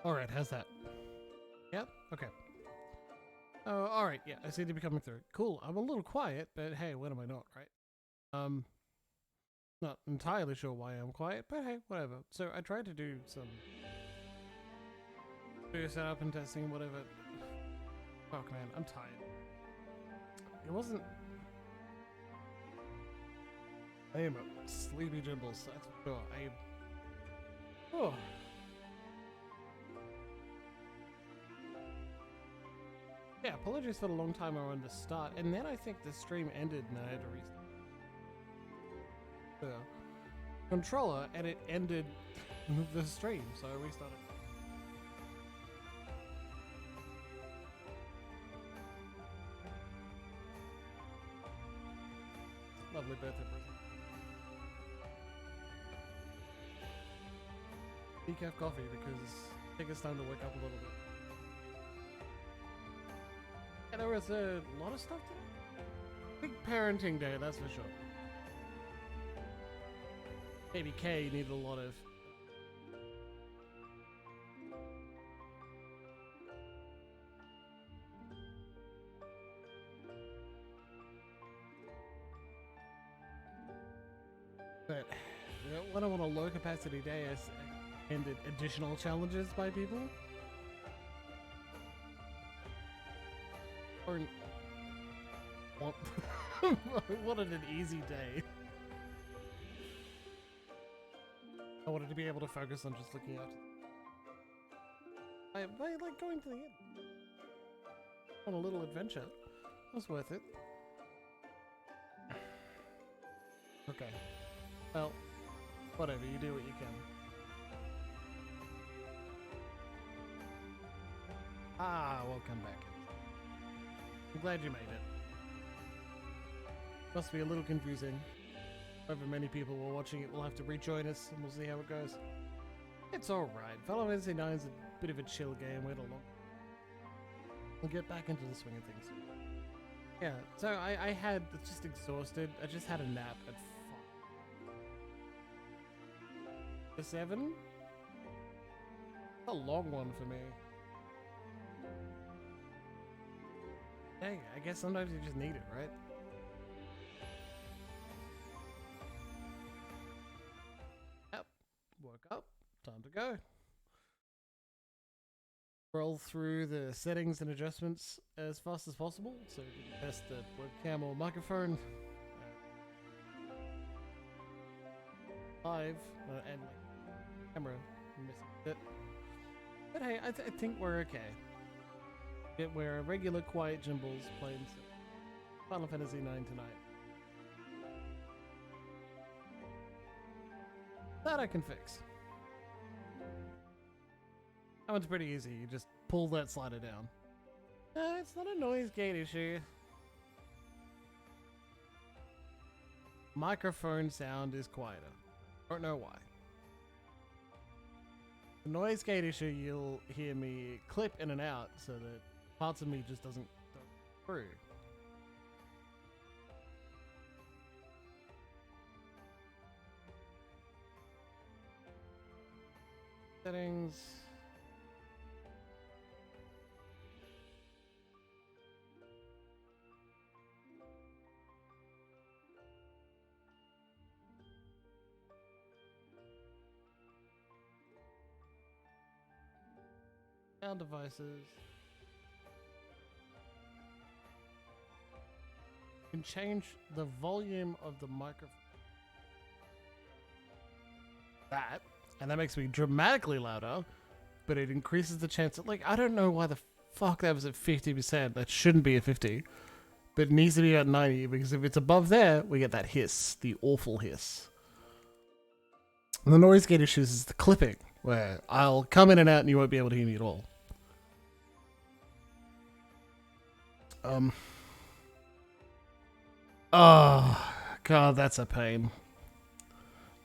Alright, how's that? Yep, okay. Oh, alright, yeah, I seem to be coming through. Cool, I'm a little quiet, but hey, when am I not, right? Not entirely sure why I'm quiet, but hey, whatever. So I tried to do some video setup and testing and whatever. Fuck man, I'm tired. It wasn't... I am a sleepy Jimbles, that's for sure. Oh. Yeah, apologies for the long timer on the start, and then I think the stream ended and I had to restart the controller, and it ended the stream, so I restarted. Lovely birthday present. Decaf coffee because I think it's time to wake up a little bit. Yeah, there was a lot of stuff today. Big parenting day, that's for sure. Baby K needed a lot of... But when I'm on a low capacity day, I ended additional challenges by people. Or I wanted an easy day. I wanted to be able to focus on just looking out. I like going to the end. On a little adventure. It was worth it. Okay. Well, whatever, you do what you can. Ah, welcome back. I'm glad you made it. Must be a little confusing. However many people were watching it will have to rejoin us and we'll see how it goes. It's alright. Final Fantasy IX is a bit of a chill game. Wait along. We'll get back into the swing of things. Yeah, so I had just exhausted. I just had a nap at 7. A long one for me. Hey, I guess sometimes you just need it, right? Yep. Woke up. Time to go. Roll through the settings and adjustments as fast as possible. So you can test the webcam or microphone live and camera missing it. But hey, I think we're okay. We're a regular quiet Jimbles playing Final Fantasy IX tonight. That I can fix. That one's pretty easy. You just pull that slider down. It's not a noise gate issue. Microphone sound is quieter. Don't know why. The noise gate issue, you'll hear me clip in and out so that parts of me just doesn't go through. Settings. Sound devices. You can change the volume of the microphone. That. And that makes me dramatically louder, but it increases the chance of, like, I don't know why the fuck that was at 50%. That shouldn't be at 50. But it needs to be at 90, because if it's above there, we get that hiss. The awful hiss. And the noise gate issues is the clipping, where I'll come in and out and you won't be able to hear me at all. Oh, God, that's a pain.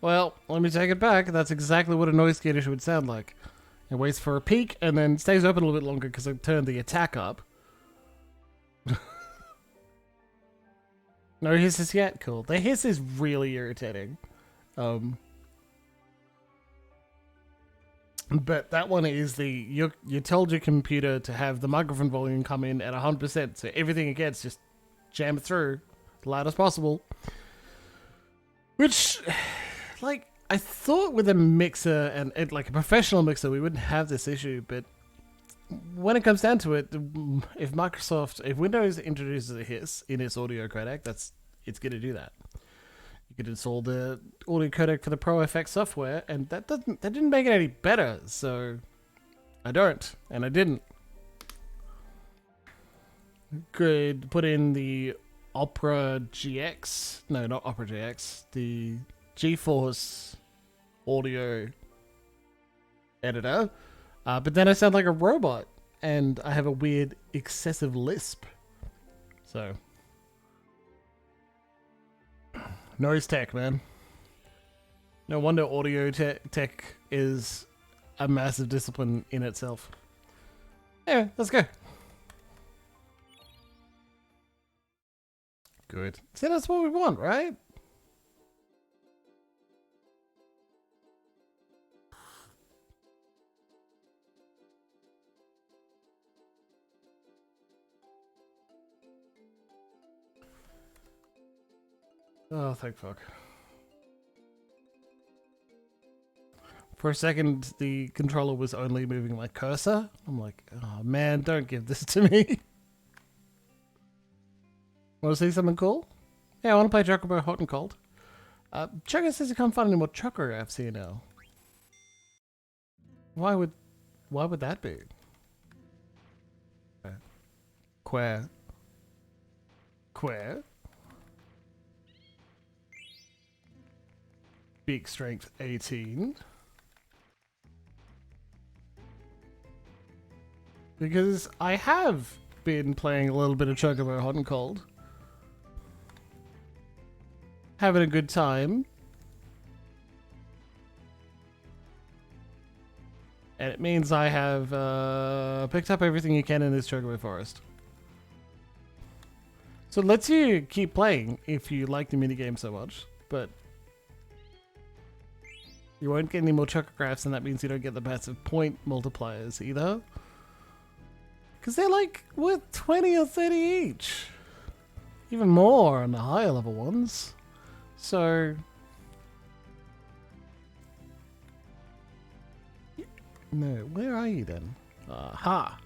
Well, let me take it back. That's exactly what a noise gate issue would sound like. It waits for a peak and then stays open a little bit longer because I turned the attack up. No hisses yet? Cool. The hiss is really irritating. But that one is you told your computer to have the microphone volume come in at 100%, so everything it gets just jam it through as loud as possible. Which, like, I thought with a mixer and like a professional mixer, we wouldn't have this issue, but when it comes down to it, if Windows introduces a hiss in its audio codec, it's going to do that. You could install the audio codec for the Pro FX software, and that didn't make it any better. So I don't, and I didn't. Could put in the Opera GX. No, not Opera GX. The GeForce audio editor. But then I sound like a robot, and I have a weird excessive lisp. So, noise tech, man. No wonder audio tech is a massive discipline in itself. Anyway, let's go. Good. See, that's what we want, right? Oh, thank fuck. For a second, the controller was only moving my cursor. I'm like, oh man, don't give this to me. Want to see something cool? Yeah, I want to play Chocobo Hot and Cold. Choco says you can't find any more Choco apps here now. Why would that be? Quare. Big strength 18. Because I have been playing a little bit of Chocobo Hot and Cold. Having a good time. And it means I have picked up everything you can in this Chocobo Forest. So it lets you keep playing if you like the minigame so much, but you won't get any more chocographs, and that means you don't get the massive point multipliers either. Because they're like worth 20 or 30 each. Even more on the higher level ones. So no, where are you then? Aha.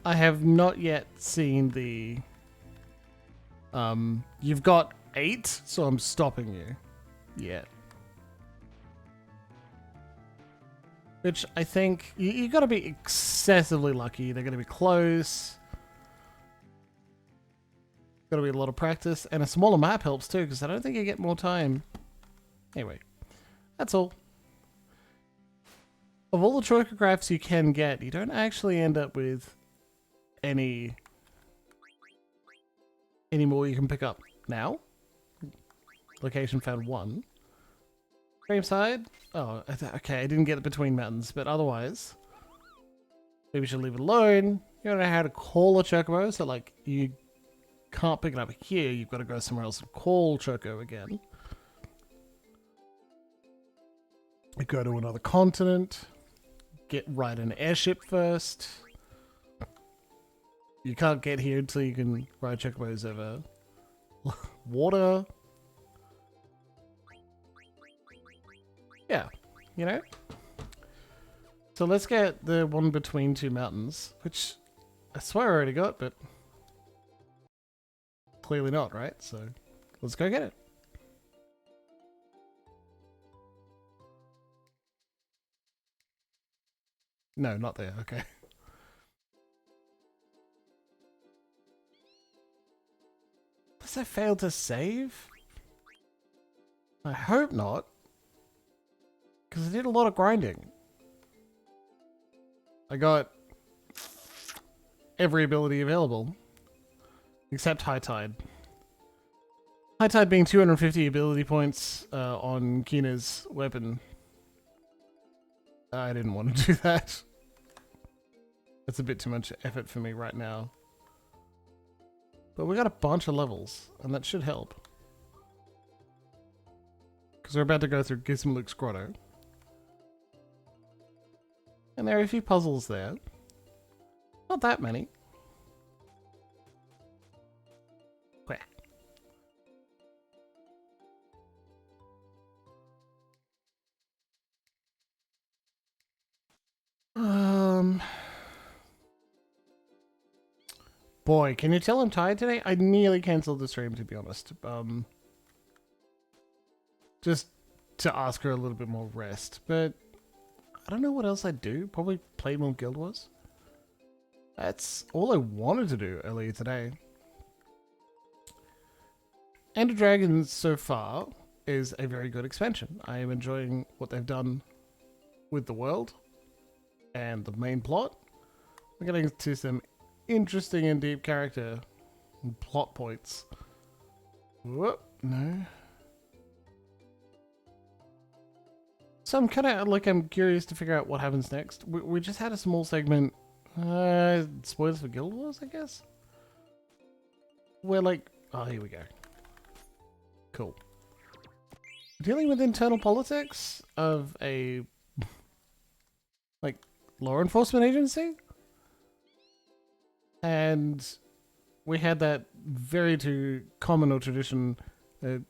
I have not yet seen the you've got 8, so I'm stopping you. Yet. Which I think you got to be excessively lucky. They're going to be close. Got to be a lot of practice, and a smaller map helps too, because I don't think you get more time. Anyway, that's all. Of all the chocographs you can get, you don't actually end up with any more you can pick up now. Location found 1. Creamside? Oh, okay, I didn't get it between mountains, but otherwise, maybe we should leave it alone. You don't know how to call a chocobo, so like, you can't pick it up here, you've got to go somewhere else and call Choco again. You go to another continent, ride an airship first. You can't get here until you can ride chocobos over water. Yeah, you know? So let's get the one between 2 mountains, which I swear I already got, but clearly not, right? So let's go get it. No, not there, okay. Does I fail to save? I hope not. Because I did a lot of grinding. I got every ability available. Except High Tide. High Tide being 250 ability points on Kina's weapon. I didn't want to do that. That's a bit too much effort for me right now. But we got a bunch of levels, and that should help. because we're about to go through Gizmaluke's Grotto. And there are a few puzzles there. Not that many. Where? Boy, can you tell I'm tired today? I nearly cancelled the stream, to be honest. Just to ask her a little bit more rest. But I don't know what else I'd do. Probably play more Guild Wars. That's all I wanted to do earlier today. Ender Dragons so far is a very good expansion. I am enjoying what they've done with the world and the main plot. We're getting to some interesting and deep character and plot points. Whoop, no. So I'm kind of like, I'm curious to figure out what happens next. We just had a small segment, spoilers for Guild Wars, I guess? We're like, oh, here we go. Cool. Dealing with internal politics of a, like, law enforcement agency? And we had that very too common or tradition,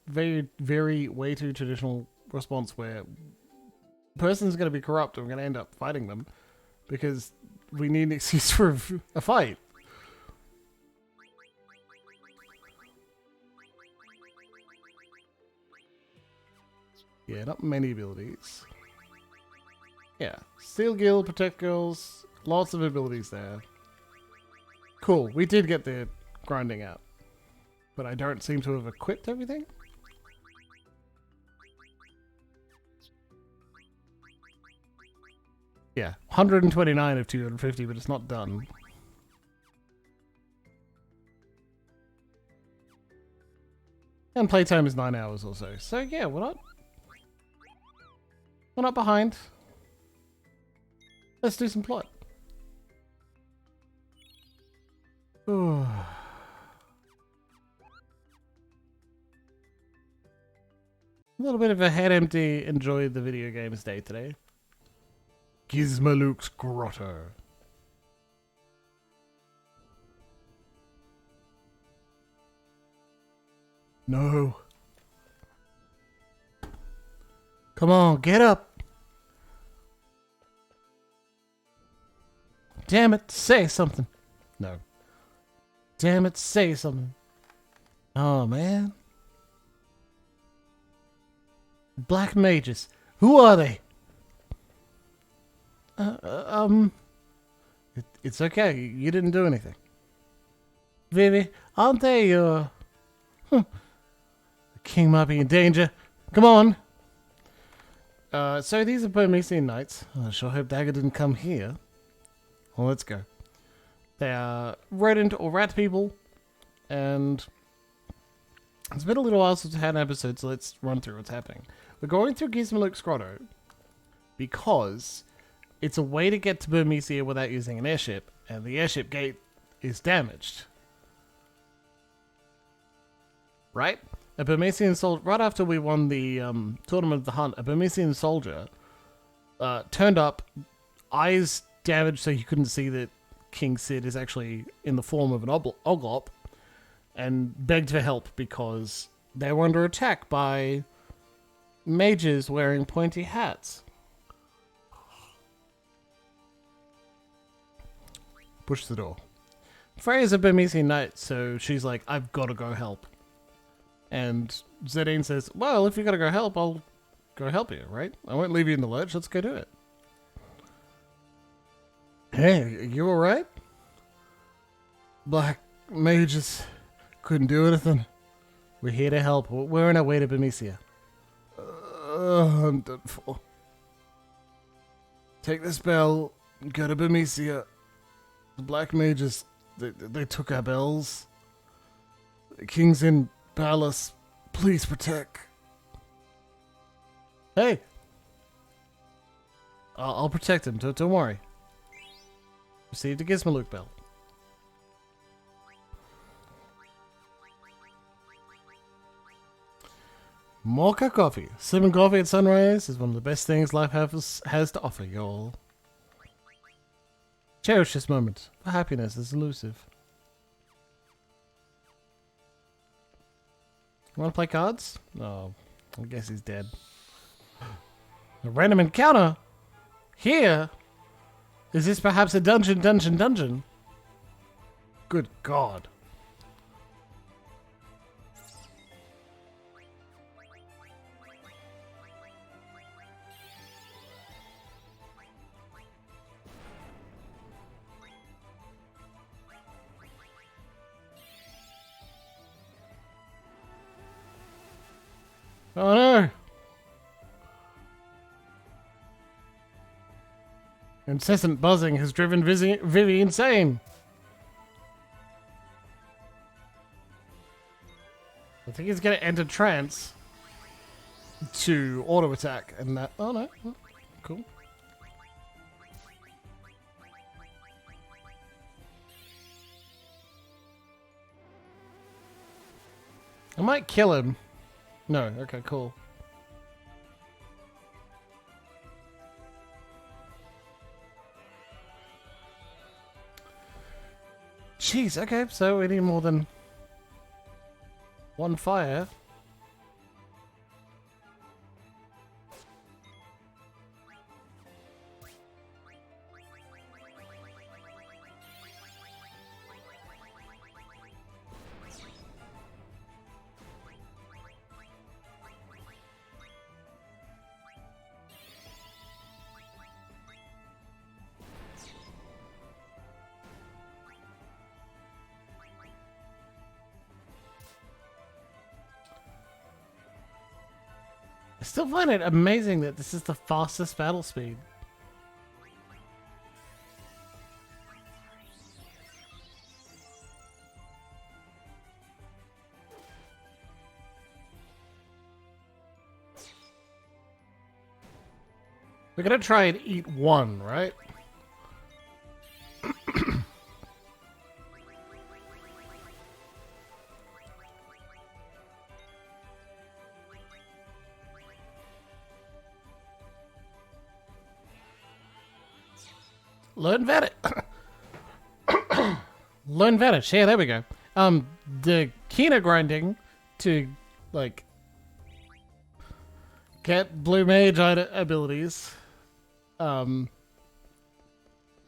very way too traditional response where person's going to be corrupt and we're going to end up fighting them because we need an excuse for a fight. Yeah, not many abilities. Yeah, Steel Guild, Protect Girls, lots of abilities there. Cool, we did get the grinding out, but I don't seem to have equipped everything. Yeah, 129 of 250, but it's not done. And playtime is 9 hours or so. So yeah, we're not behind. Let's do some plot. Ooh. A little bit of a head empty, enjoy the video games day today. Gizmaluke's Grotto. No. Come on, get up. Damn it, say something. No. Damn it, say something. Oh, man. Black mages. Who are they? It's okay. You didn't do anything. Vivi, aren't they, The king might be in danger. Come on. So these are Burmesian knights. I sure hope Dagger didn't come here. Well, let's go. They are rodent or rat people, and it's been a little while since we had an episode, so let's run through what's happening. We're going through Gizmaluke's Grotto because it's a way to get to Burmesia without using an airship, and the airship gate is damaged. Right? A Burmesian soldier, right after we won the Tournament of the Hunt, a Burmesian soldier turned up, eyes damaged so you couldn't see that King Sid is actually in the form of an oglop, and begged for help because they were under attack by mages wearing pointy hats. Push the door. Freya's a Burmesian knight, so she's like, I've got to go help. And Zedine says, well, if you got to go help, I'll go help you, right? I won't leave you in the lurch. Let's go do it. Hey, you alright? Black mages couldn't do anything. We're here to help. We're on our way to Burmesia. I'm done for. Take this bell, go to Burmesia. The black mages, they took our bells. The king's in palace. Please protect. Hey! I'll protect him, don't worry. Received a Gizmaluke bell. Mocha coffee. Sipping coffee at sunrise is one of the best things life has to offer, y'all. Cherish this moment, for happiness is elusive. You want to play cards? Oh, I guess he's dead. A random encounter? Here? Is this perhaps a dungeon? Good God. Oh no! Incessant buzzing has driven Vivi insane. I think he's gonna enter trance to auto attack and that. Oh no! Oh, cool. I might kill him. No, okay, cool. Jeez, okay, so we need more than one fire. I still find it amazing that this is the fastest battle speed. We're gonna try and eat one, right? Learn Vanish. Learn Vanish. Yeah, there we go. The Kina grinding to, like, get Blue Mage abilities.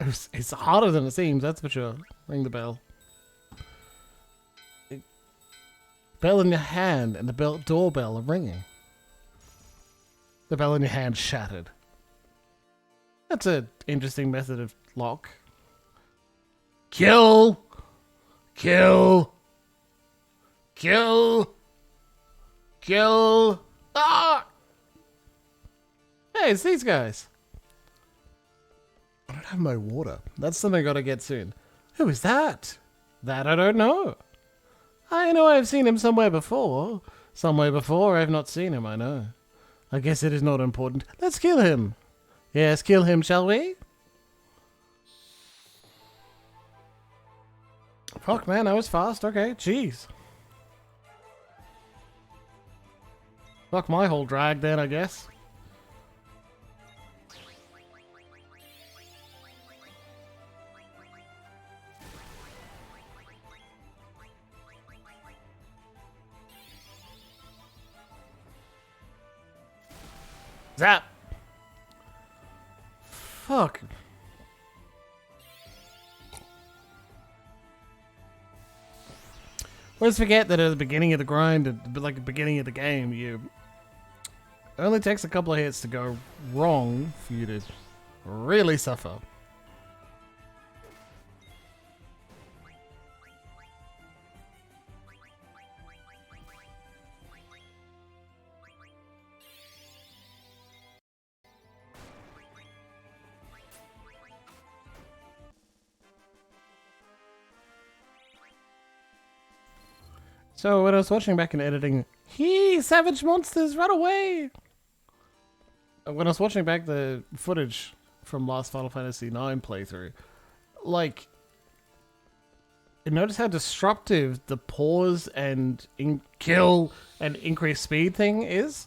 It's harder than it seems, that's for sure. Ring the bell. Bell in your hand and the doorbell are ringing. The bell in your hand shattered. That's an interesting method of lock. Kill! Kill! Kill! Kill! Ah! Hey, it's these guys. I don't have my water. That's something I gotta get soon. Who is that? That I don't know. I know I've seen him somewhere before. Somewhere before I've not seen him, I know. I guess it is not important. Let's kill him. Yes, kill him, shall we? Fuck, man, that was fast. Okay, jeez. Fuck my whole drag then, I guess. Zap! Fuck. Always forget that at the beginning of the grind, like the beginning of the game, it only takes a couple of hits to go wrong for you to really suffer. So when I was watching back and editing, savage monsters, run away! When I was watching back the footage from last Final Fantasy IX playthrough, like, notice how disruptive the pause and kill and increase speed thing is?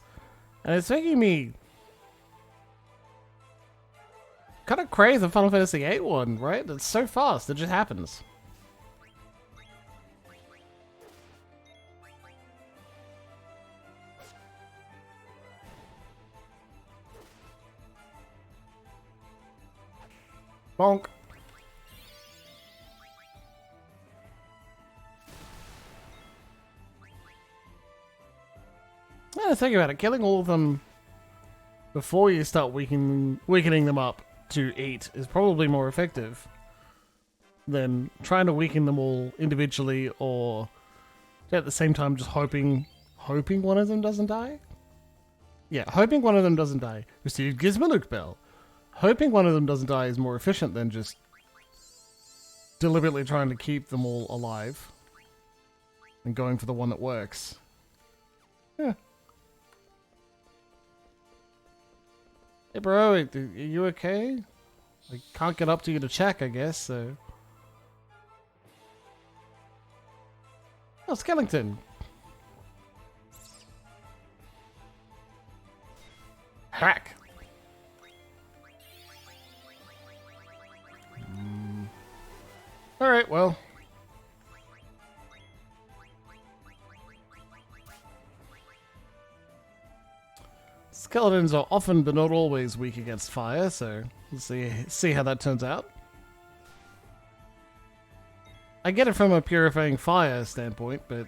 And it's making me kind of crave the Final Fantasy VIII one, right? It's so fast, it just happens. Bonk. Yeah, think about it. Killing all of them before you start weakening them up to eat is probably more effective than trying to weaken them all individually, or at the same time just hoping one of them doesn't die. Yeah, hoping one of them doesn't die. Receive Gizmaluke Bell. Hoping one of them doesn't die is more efficient than just deliberately trying to keep them all alive and going for the one that works. Yeah. Hey bro, are you okay? I can't get up to you to check, I guess, so... Oh, Skellington! Hack! Alright, well... Skeletons are often but not always weak against fire, so let's see how that turns out. I get it from a purifying fire standpoint, but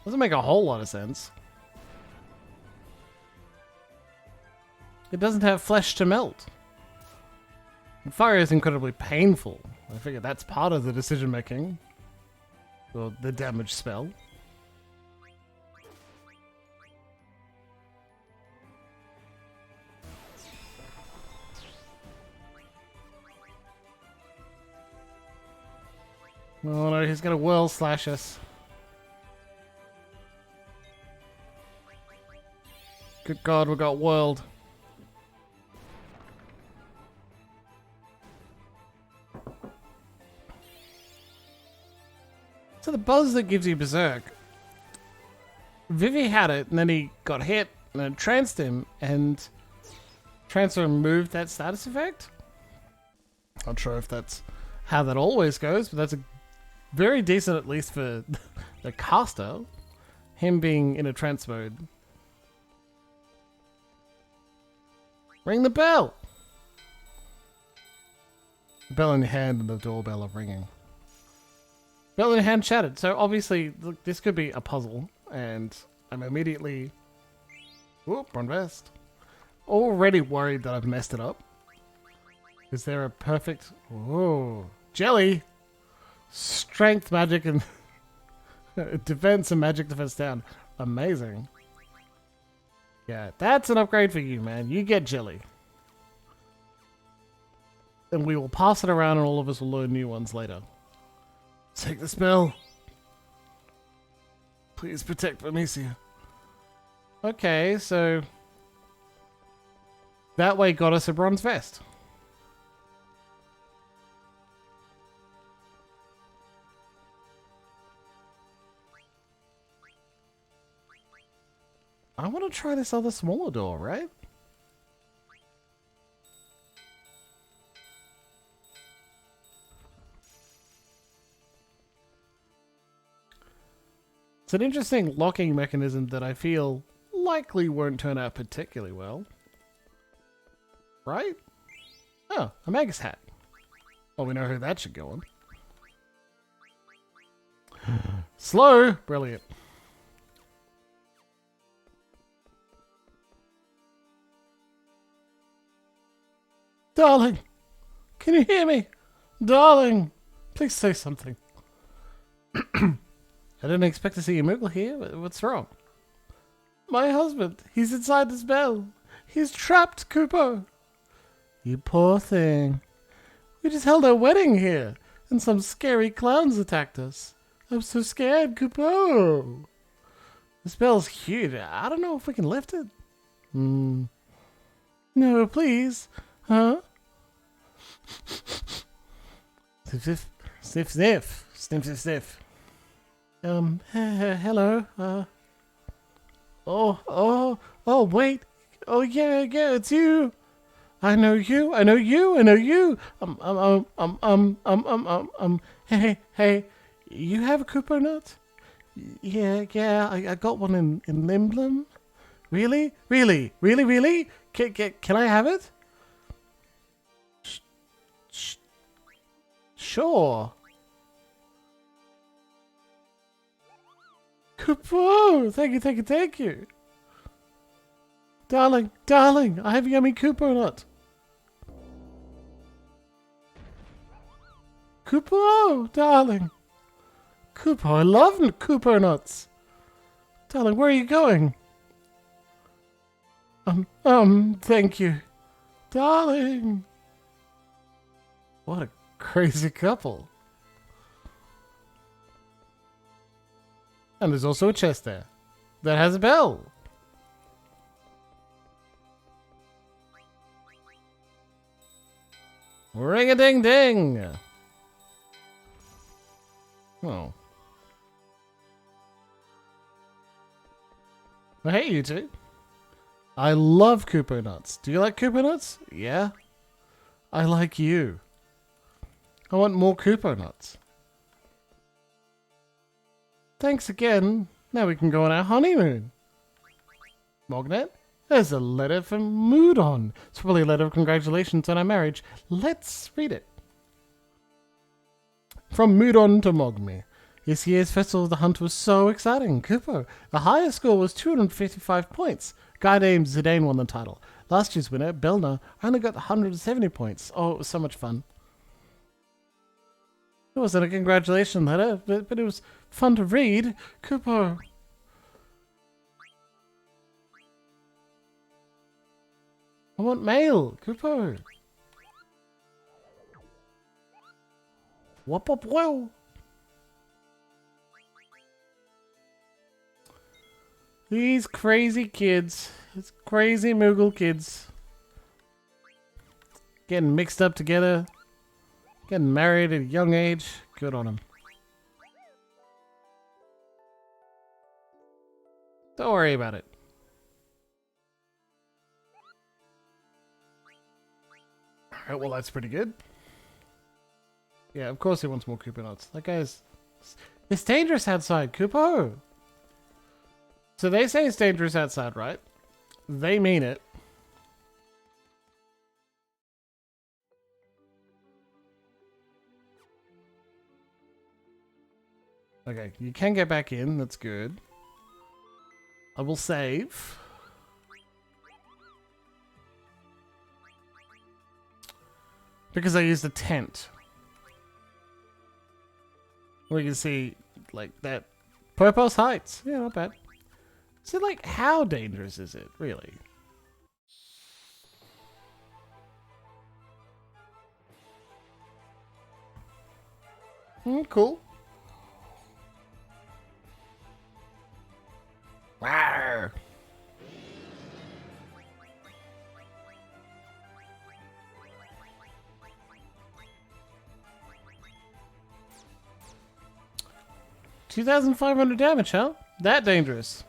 doesn't make a whole lot of sense. It doesn't have flesh to melt. And fire is incredibly painful. I figure that's part of the decision making. Or the damage spell. Oh no, he's gonna whirl slash us. Good God, we got whirled. So the buzz that gives you Berserk. Vivi had it, and then he got hit, and it tranced him, and Trance removed that status effect? Not sure if that's how that always goes, but that's a very decent, at least for the caster, him being in a trance mode. Ring the bell! The bell in your hand and the doorbell are ringing. Bell in your hand shattered. So obviously, look, this could be a puzzle, and I'm immediately... Whoop, run vest. Already worried that I've messed it up. Is there a perfect... Whoa. Jelly! Strength, magic, and defense and magic defense down. Amazing. Yeah, that's an upgrade for you, man. You get jelly. And we will pass it around and all of us will learn new ones later. Take the spell. Please protect Bernicia. Okay, so... that way got us a bronze vest. I want to try this other smaller door, right? It's an interesting locking mechanism that I feel likely won't turn out particularly well. Right? Oh, a Magus hat. Well, we know who that should go on. Slow! Brilliant. Darling! Can you hear me? Darling! Please say something. I didn't expect to see you Moogle here. What's wrong? My husband. He's inside this bell. He's trapped, Kupo. You poor thing. We just held our wedding here, and some scary clowns attacked us. I'm so scared, Kupo. The spell's huge. I don't know if we can lift it. No, please. Huh? Sniff, sniff. Sniff, sniff, sniff. Hello. Oh, wait. Oh, yeah, it's you. I know you. Hey. You have a Koopa nut? Yeah. I got one in Limblom. Really? Can I have it? Sure. Koopa! Thank you. Darling, I have yummy Koopa nut. Koopa, darling. Koopa, I love Koopa nuts. Darling, where are you going? Thank you. Darling. What a crazy couple. And there's also a chest there that has a bell. Ring-a-ding-ding. Oh. Well, hey, you two. I love Koopa nuts. Do you like Koopa nuts? Yeah. I like you. I want more Koopa nuts. Thanks again. Now we can go on our honeymoon. Mognet, there's a letter from Moodon. It's probably a letter of congratulations on our marriage. Let's read it. From Moodon to Mogme. This year's Festival of the Hunt was so exciting. Koopa, the highest score was 255 points. Guy named Zidane won the title. Last year's winner, Belna, only got 170 points. Oh, it was so much fun. It wasn't a congratulation letter, but it was fun to read. Koopa. I want mail. Koopa. Wop wop wow. These crazy kids. It's crazy Moogle kids. Getting mixed up together. Getting married at a young age. Good on them. Don't worry about it. Alright, well that's pretty good. Yeah, of course he wants more Koopa nuts. That guy's... It's dangerous outside, Koopa! So they say it's dangerous outside, right? They mean it. Okay, you can get back in. That's good. I will save. Because I used a tent. Where you can see, like, that Purpose Heights. Yeah, not bad. So, like, how dangerous is it, really? Cool. Rawr. $2,500 damage, huh? That dangerous.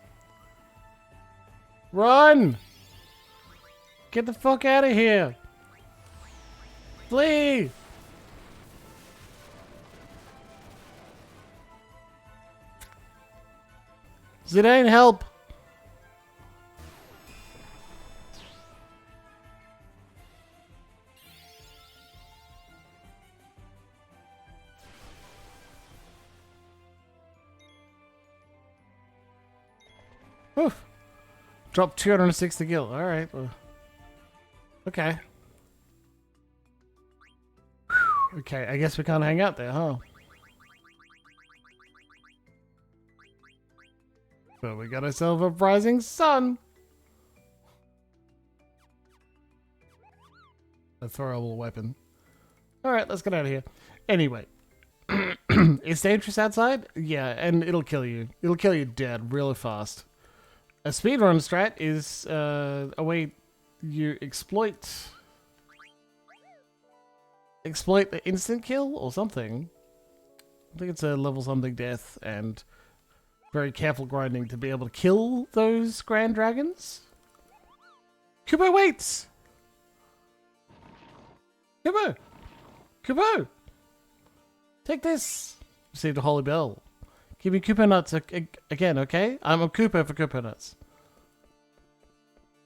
Run! Get the fuck out of here! Flee! Zidane, help! Oof. Drop 260 gil. Alright. Well. Okay. Okay, I guess we can't hang out there, huh? But we got ourselves a rising sun. A throwable weapon. Alright, let's get out of here. Anyway. It's dangerous outside? Yeah, and it'll kill you. It'll kill you dead really fast. A speedrun strat is a way you exploit the instant kill or something. I think it's a level something death and very careful grinding to be able to kill those grand dragons. Kubo waits! Kubo! Kubo! Take this! Received a holy bell. Give me Koopa nuts again, okay? I'm a Koopa for Koopa nuts.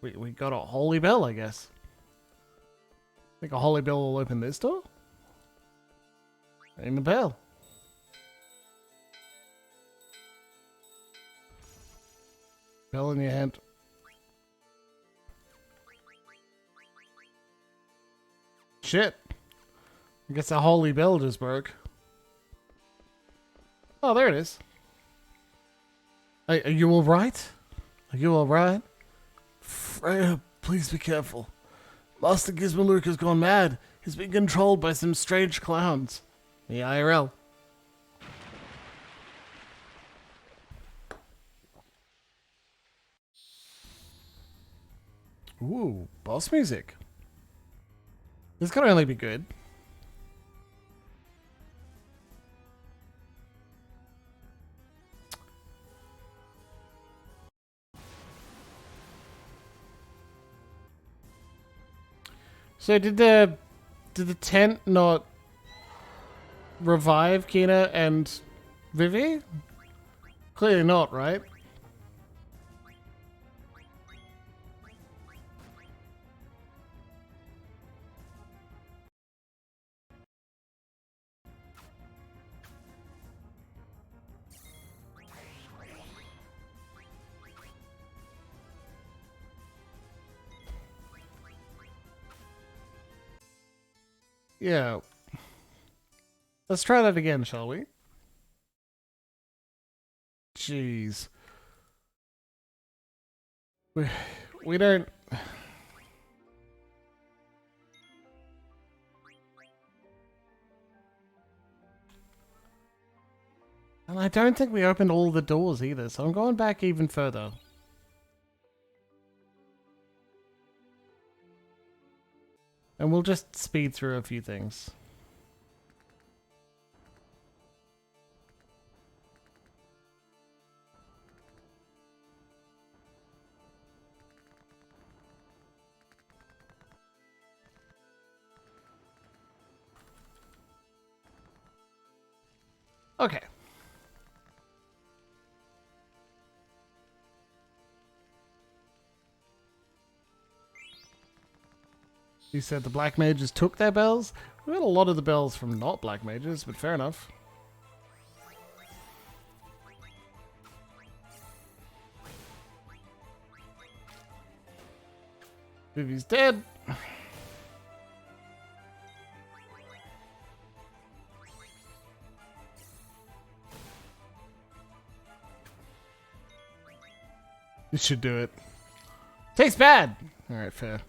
We got a holy bell, I guess. Think a holy bell will open this door? Ring the bell. Bell in your hand. Shit. I guess a holy bell just broke. Oh, there it is. Are you alright? Are you alright? Freya, please be careful. Master Gizmaluke has gone mad. He's been controlled by some strange clowns. The IRL. Ooh, boss music. This could only be good. So did the tent not revive Kina and Vivi? Clearly not, right? Yeah. Let's try that again, shall we? Jeez. We don't... And I don't think we opened all the doors either, so I'm going back even further. And we'll just speed through a few things. Okay. You said the black mages took their bells? We got a lot of the bells from not black mages, but fair enough. Vivi's dead. This should do it. Tastes bad! Alright, fair.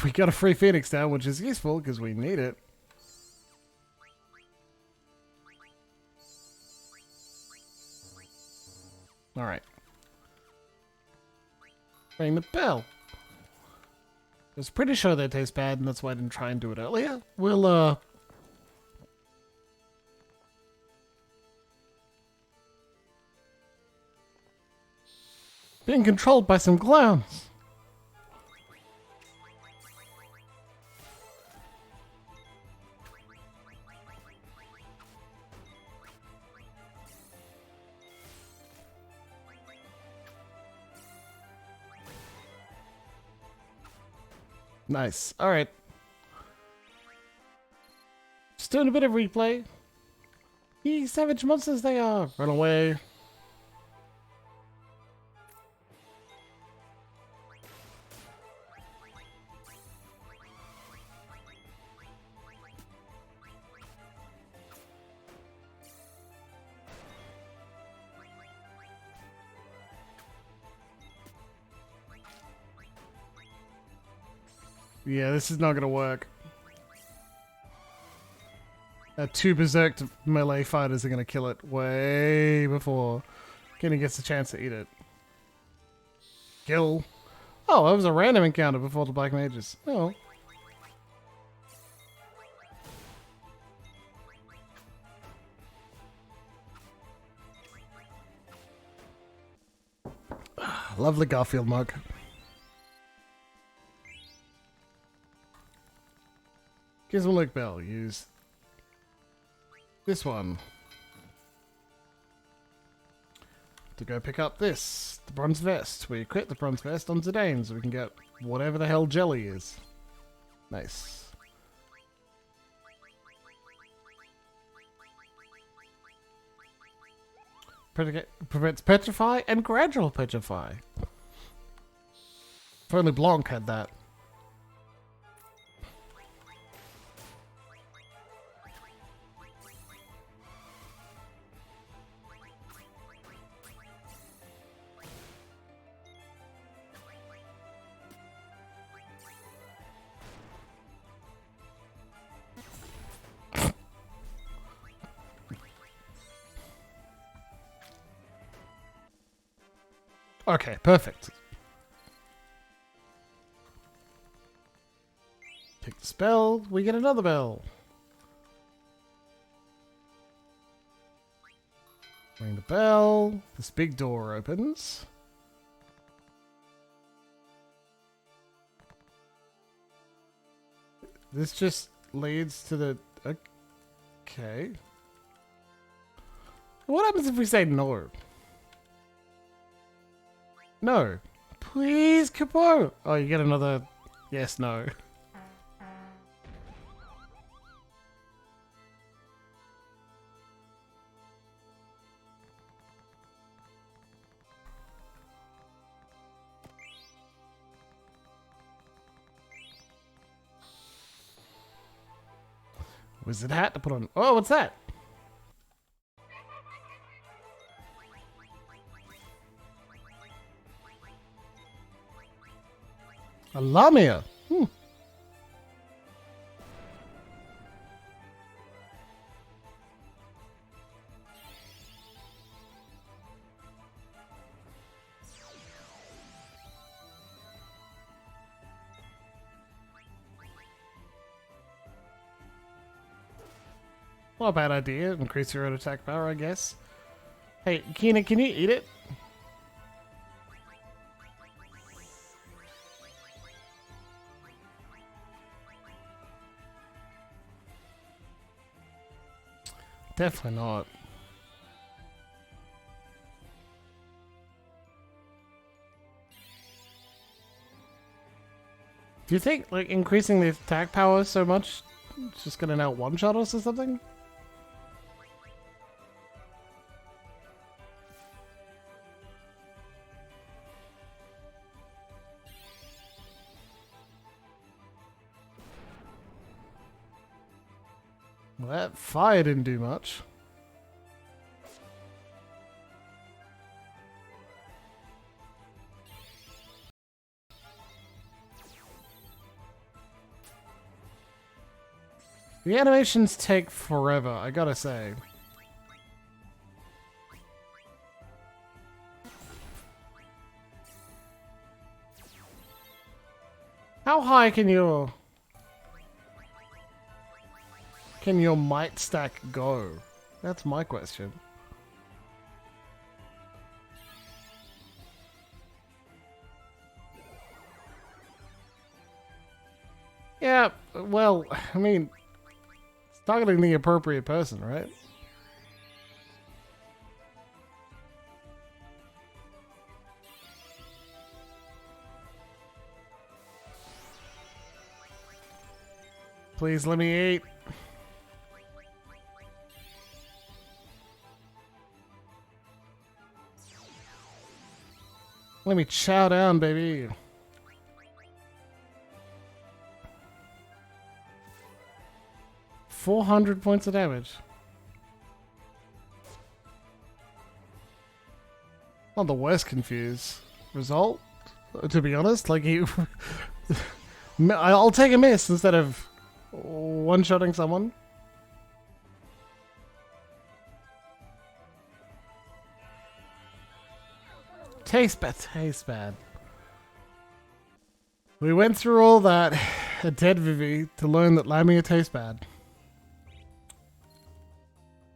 We got a free Phoenix now, which is useful because we need it. Alright. Ring the bell. I was pretty sure they taste bad, and that's why I didn't try and do it earlier. We'll, being controlled by some clowns. Nice. Alright. Just doing a bit of replay. Ye savage monsters they are. Run away. Yeah, this is not gonna work. Two berserked melee fighters are gonna kill it way before Kenny gets a chance to eat it. Kill. Oh, that was a random encounter before the black mages. Oh. Lovely Garfield mug. Gizmaluke Bell. Use this one to go pick up this, the bronze vest. We equip the bronze vest on Zidane so we can get whatever the hell jelly is. Nice. Prevents petrify and gradual petrify. If only Blanc had that. Okay, perfect. Pick the spell, we get another bell. Ring the bell, this big door opens. This just leads to the... Okay. What happens if we say no? No. Please, Capo! Oh, you get another yes, no. Wizard hat to put on. Oh, what's that? A Lamia. Not a bad idea. Increase your own attack power, I guess. Hey, Kina, can you eat it? Definitely not. Do you think, like, increasing the attack power so much is just gonna now one-shot us or something? Well, that fire didn't do much. The animations take forever, I gotta say. How high can your might stack go? That's my question. Yeah, well, I mean, it's targeting the appropriate person, right? Please let me eat. Let me chow down, baby. $400 points of damage. Not the worst confused result, to be honest. Like he, I'll take a miss instead of one-shotting someone. Tastes bad. We went through all that at Dead Vivi to learn that Lamia tastes bad.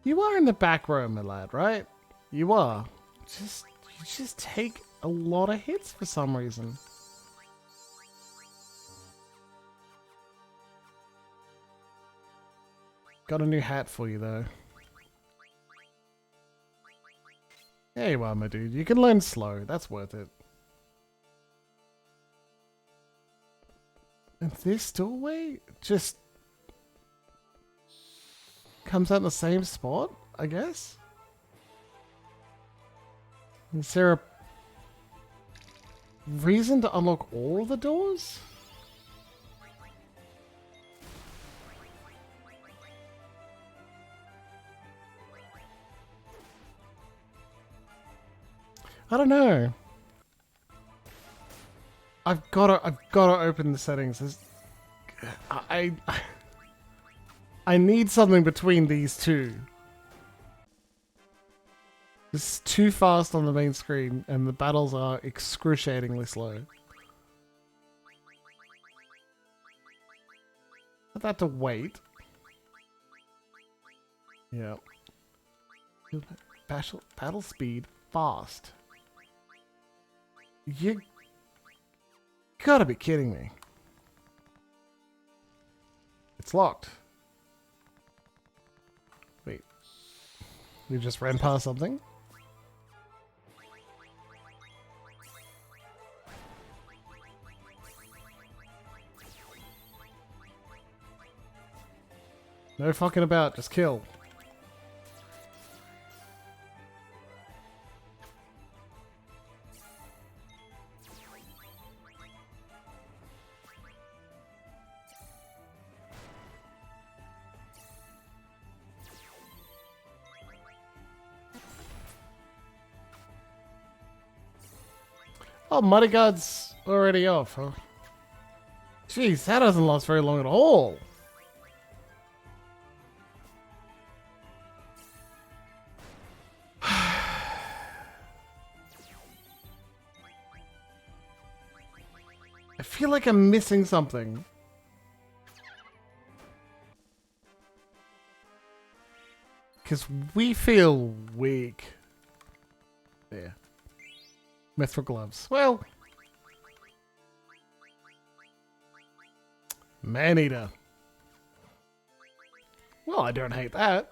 You are in the back row, my lad, right? You are. You just take a lot of hits for some reason. Got a new hat for you though. There you are, my dude. You can learn slow. That's worth it. And this doorway just comes out in the same spot, I guess? Is there a reason to unlock all the doors? I don't know. I've gotta open the settings. I need something between these two. This is too fast on the main screen, and the battles are excruciatingly slow. I've had to wait. Yeah. Battle speed fast. You gotta be kidding me. It's locked. Wait. We just ran past something? No fucking about, just kill. Oh, Muddy Guard's already off, huh? Jeez, that doesn't last very long at all. I feel like I'm missing something. Because we feel weak. There. Mithril gloves. Well. Man-eater. Well, I don't hate that.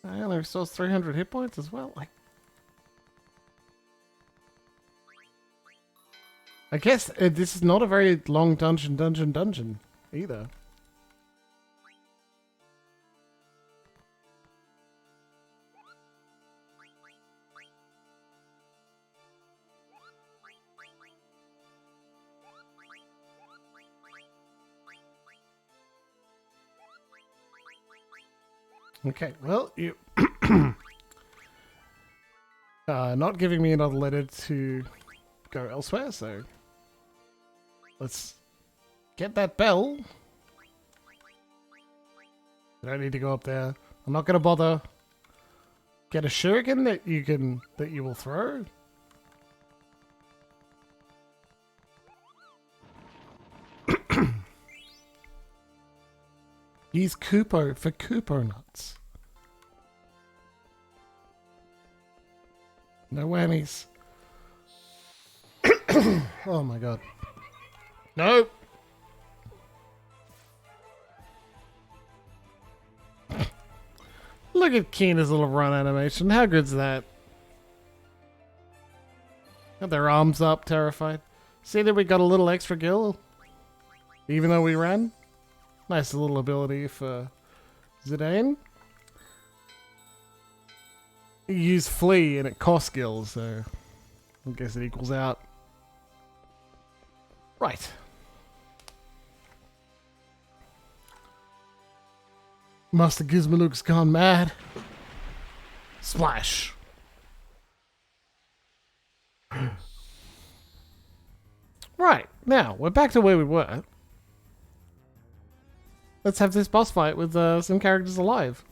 I only restores 300 hit points as well. I guess this is not a very long dungeon either. Okay, well, you not giving me another letter to go elsewhere, so let's get that bell. I don't need to go up there. I'm not gonna bother. Get a shuriken that you will throw. Use Koopo for Koopo nuts. No whammies. Oh my god. Nope. Look at Keena's little run animation. How good's that? Got their arms up, terrified. See that we got a little extra gil? Even though we ran? Nice little ability for Zidane. You use flee and it costs gills, so I guess it equals out. Right. Master Gizmaluke's gone mad. Splash. Right, now we're back to where we were. Let's have this boss fight with some characters alive.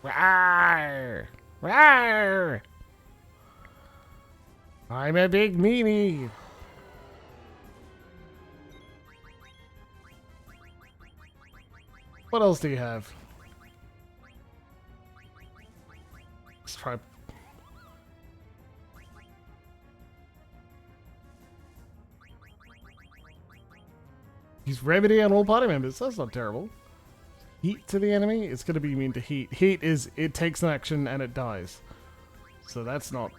Rawr! Rawr! I'm a big meanie. What else do you have? Let's try. Use remedy on all party members. That's not terrible. Heat to the enemy. It's going to be immune to heat. Heat is it takes an action and it dies. So that's not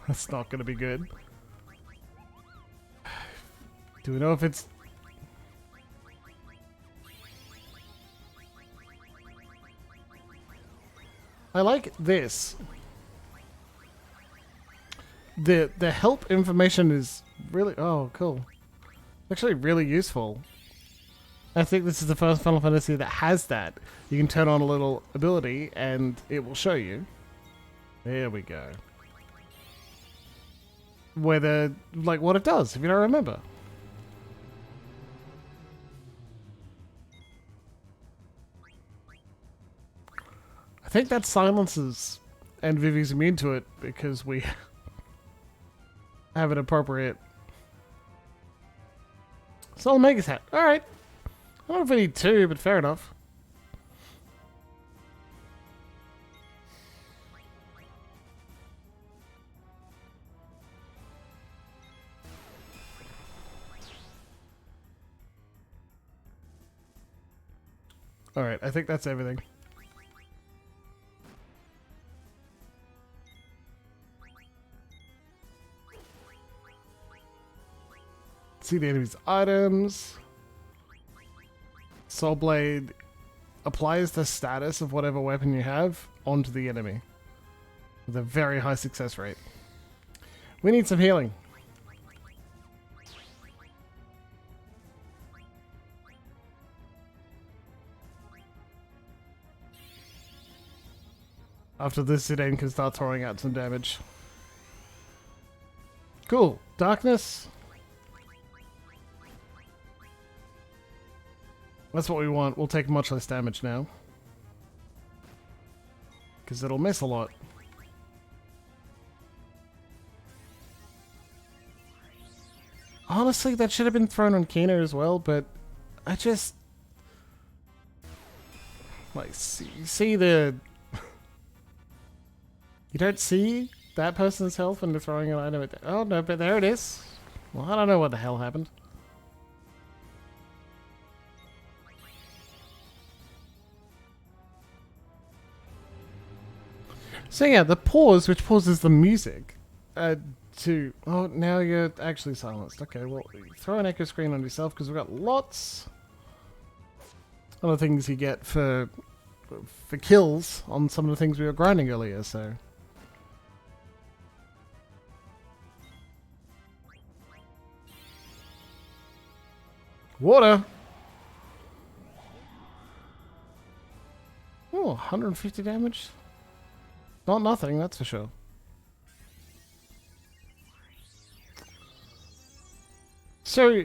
that's not going to be good. Do we know if it's... I like this. The help information is really... Oh, cool. Actually really useful. I think this is the first Final Fantasy that has that. You can turn on a little ability and it will show you. There we go. Whether, like, what it does, if you don't remember. I think that silences and Vivi's immune to it because we have an appropriate... Soul Mega's hat. Alright. I don't know if we need two, but fair enough. Alright, I think that's everything. See the enemy's items. Soul Blade applies the status of whatever weapon you have onto the enemy with a very high success rate. We need some healing. After this, Zidane can start throwing out some damage. Cool. Darkness. That's what we want. We'll take much less damage now. Because it'll miss a lot. Honestly, that should have been thrown on Kina as well, but I just... Like, see the... You don't see that person's health when they're throwing an item at... Oh, no, but there it is. Well, I don't know what the hell happened. So yeah, the pause, which pauses the music, to... Oh, now you're actually silenced. Okay, well, throw an echo screen on yourself, because we've got lots of other things you get for kills on some of the things we were grinding earlier, so... Water! Oh, 150 damage? Not nothing, that's for sure. So,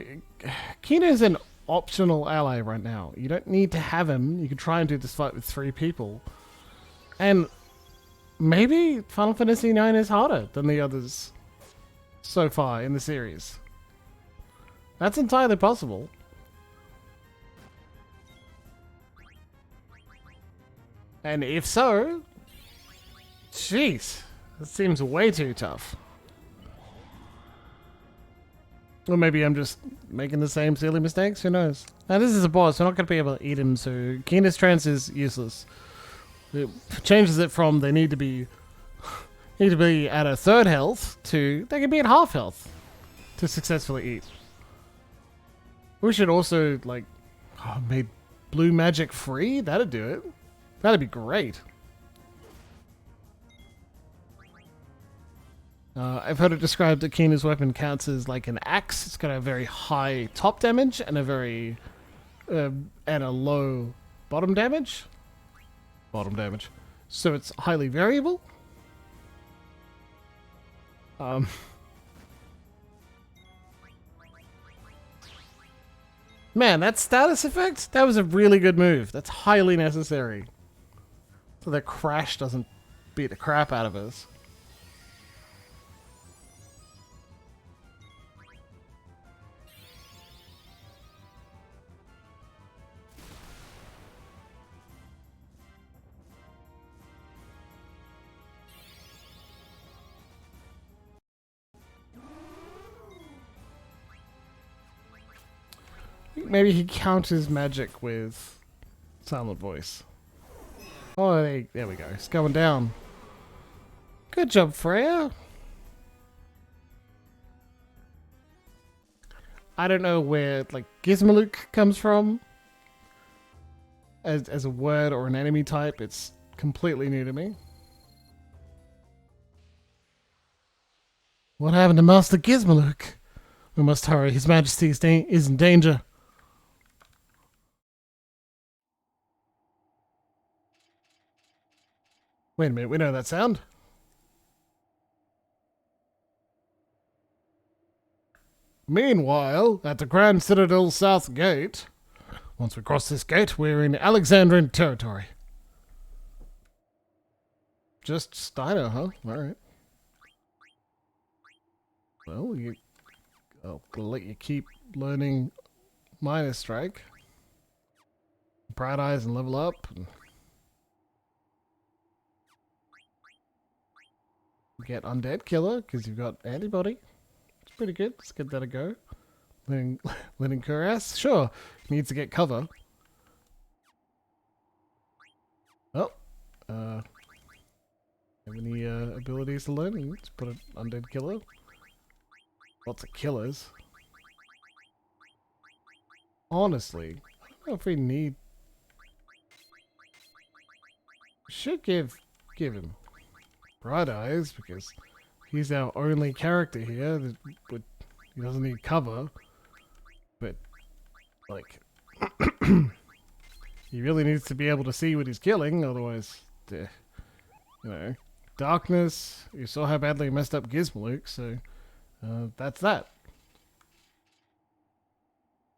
Kina is an optional ally right now. You don't need to have him. You can try and do this fight with 3 people. And maybe Final Fantasy IX is harder than the others so far in the series. That's entirely possible. And if so, jeez, that seems way too tough. Or maybe I'm just making the same silly mistakes, who knows. Now this is a boss, we're not going to be able to eat him, so Kina's trance is useless. It changes it from they need to be at a third health to they can be at half health to successfully eat. We should also, like, made blue magic free? That'd do it. That'd be great. I've heard it described that Kina's weapon counts as like an axe. It's got a very high top damage and a very and a low bottom damage. Bottom damage. So it's highly variable. Man, that status effect, that was a really good move. That's highly necessary. So the crash doesn't beat the crap out of us. Maybe he counters magic with silent voice. Oh, there we go. It's going down. Good job, Freya. I don't know where, like, Gizmaluke comes from. As a word or an enemy type, it's completely new to me. What happened to Master Gizmaluke? We must hurry. His Majesty is in danger. Wait a minute, we know that sound. Meanwhile, at the Grand Citadel South Gate, once we cross this gate, we're in Alexandrian territory. Just Steiner, huh? Alright. Well, I'll let you keep learning Minor Strike. Bright Eyes and level up. And get Undead Killer, because you've got Antibody. It's pretty good. Let's give that a go. Learning Cuirass? Sure. Needs to get cover. Oh. Have any abilities to learn? Let's put an Undead Killer. Lots of killers. Honestly, I don't know if we need... Should give him Bright Eyes, because he's our only character here that he doesn't need cover. But, like, he really needs to be able to see what he's killing, otherwise, you know, Darkness. You saw how badly he messed up Gizmaluke, so that's that.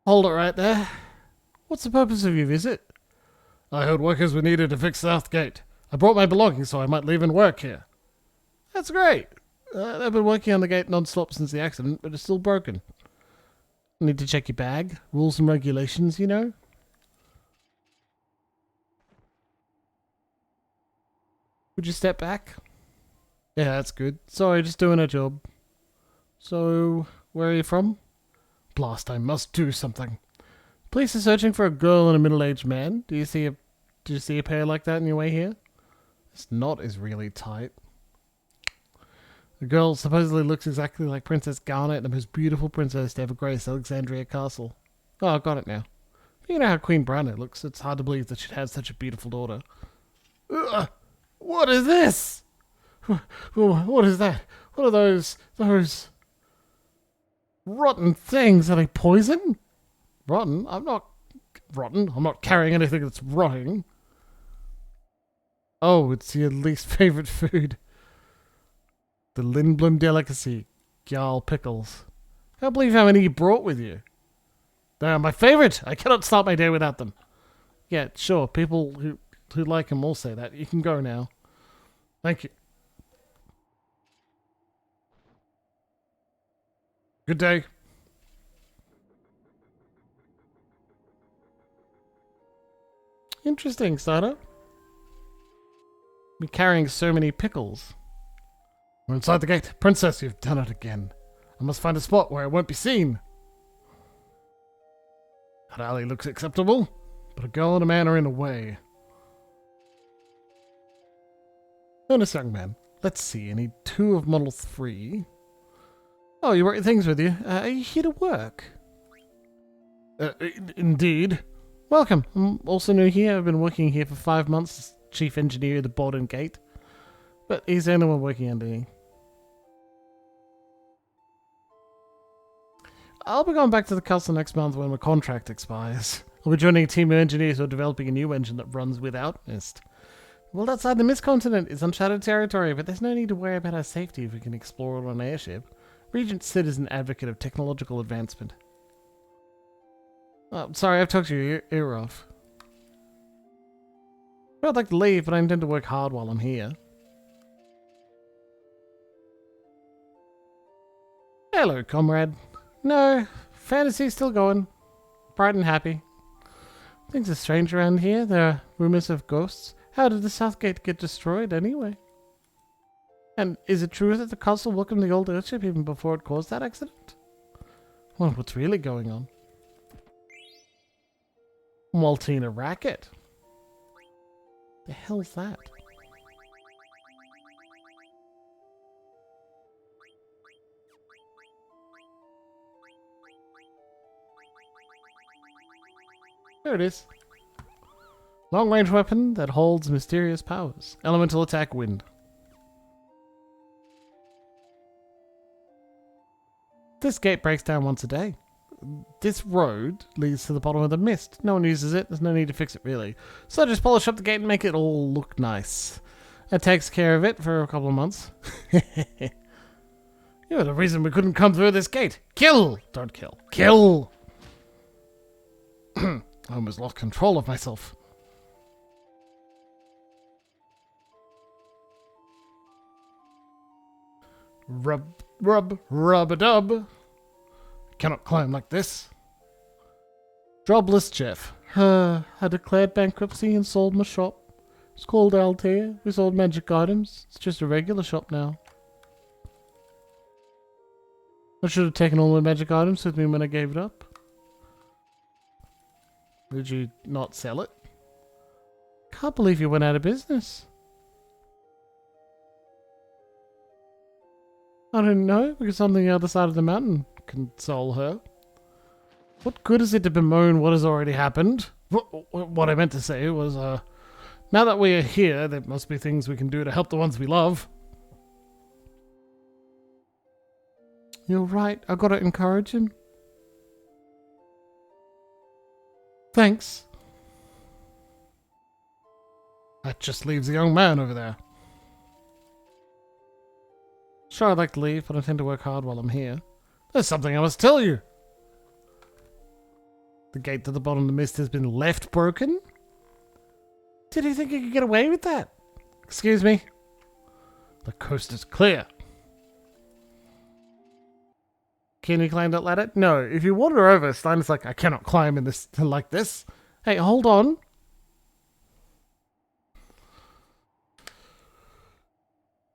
Hold it right there. What's the purpose of your visit? I heard workers were needed to fix South Gate. I brought my belongings so I might leave and work here. That's great. I've been working on the gate non-stop since the accident, but it's still broken. Need to check your bag. Rules and regulations, you know? Would you step back? Yeah, that's good. Sorry, just doing a job. So, where are you from? Blast, I must do something. Police are searching for a girl and a middle-aged man. Do you see a pair like that on your way here? This knot is really tight. The girl supposedly looks exactly like Princess Garnet, the most beautiful princess to ever grace Alexandria Castle. Oh, I got it now. You know how Queen Brando looks. It's hard to believe that she'd have such a beautiful daughter. Ugh, what is this? What is that? What are those rotten things? Are they poison? Rotten? I'm not rotten. I'm not carrying anything that's rotting. Oh, it's your least favorite food. The Lindblom delicacy, Gyal pickles. Can't believe how many you brought with you. They are my favorite. I cannot start my day without them. Yeah, sure. People who like them all say that. You can go now. Thank you. Good day. Interesting, Starter. Be carrying so many pickles. We're inside the gate. Princess, you've done it again. I must find a spot where I won't be seen. That alley looks acceptable, but a girl and a man are in the way. Notice, young man. Let's see. I need 2 of Model 3. Oh, you brought your things with you. Are you here to work? Indeed. Welcome. I'm also new here. I've been working here for 5 months as chief engineer of the Borden Gate. But he's the only one working under me. I'll be going back to the castle next month when my contract expires. I'll be joining a team of engineers who are developing a new engine that runs without mist. Well, outside the Mist Continent is uncharted territory, but there's no need to worry about our safety if we can explore it on an airship. Regent Sid is an advocate of technological advancement. Oh, sorry, I've talked your ear off. I'd like to leave, but I intend to work hard while I'm here. Hello, comrade. No, fantasy's still going. Bright and happy. Things are strange around here. There are rumors of ghosts. How did the Southgate get destroyed anyway? And is it true that the castle welcomed the old airship even before it caused that accident? Well, what's really going on? Maltina racket. The hell's that? There it is. Long-range weapon that holds mysterious powers. Elemental attack, wind. This gate breaks down once a day. This road leads to the bottom of the mist. No one uses it. There's no need to fix it, really. So I just polish up the gate and make it all look nice. That takes care of it for a couple of months. You're the reason we couldn't come through this gate. Kill! Don't kill. Kill! I almost lost control of myself. Rub-a-dub. Cannot climb like this. Jobless Jeff. I declared bankruptcy and sold my shop. It's called Altair. We sold magic items. It's just a regular shop now. I should have taken all my magic items with me when I gave it up. Did you not sell it? Can't believe you went out of business. I don't know, because I'm the other side of the mountain. Console her. What good is it to bemoan what has already happened? What I meant to say was, now that we are here, there must be things we can do to help the ones we love. You're right, I gotta encourage him. Thanks. That just leaves a young man over there. Sure, I'd like to leave, but I tend to work hard while I'm here. There's something I must tell you. The gate to the bottom of the mist has been left broken? Did you think you could get away with that? Excuse me? The coast is clear. Can you climb that ladder? No, if you wander over, Steiner's like, I cannot climb in this like this. Hey, hold on.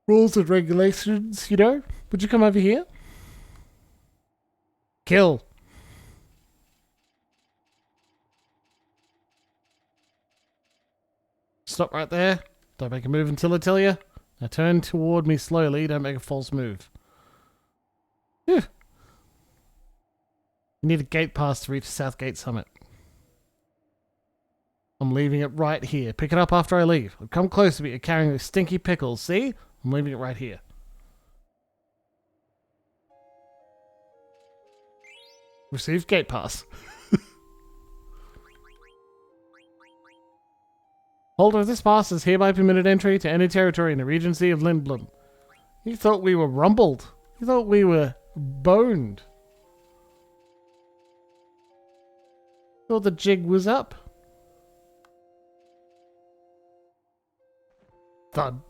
Rules and regulations, you know? Would you come over here? Kill. Stop right there. Don't make a move until I tell you. Now turn toward me slowly. Don't make a false move. Phew. You need a gate pass to reach South Gate Summit. I'm leaving it right here. Pick it up after I leave. Come close to me. You're carrying those stinky pickles. See? I'm leaving it right here. Received gate pass. Holder of this pass is hereby permitted entry to any territory in the Regency of Lindblom. You thought we were rumbled. You thought we were boned. Thought the jig was up. Thud.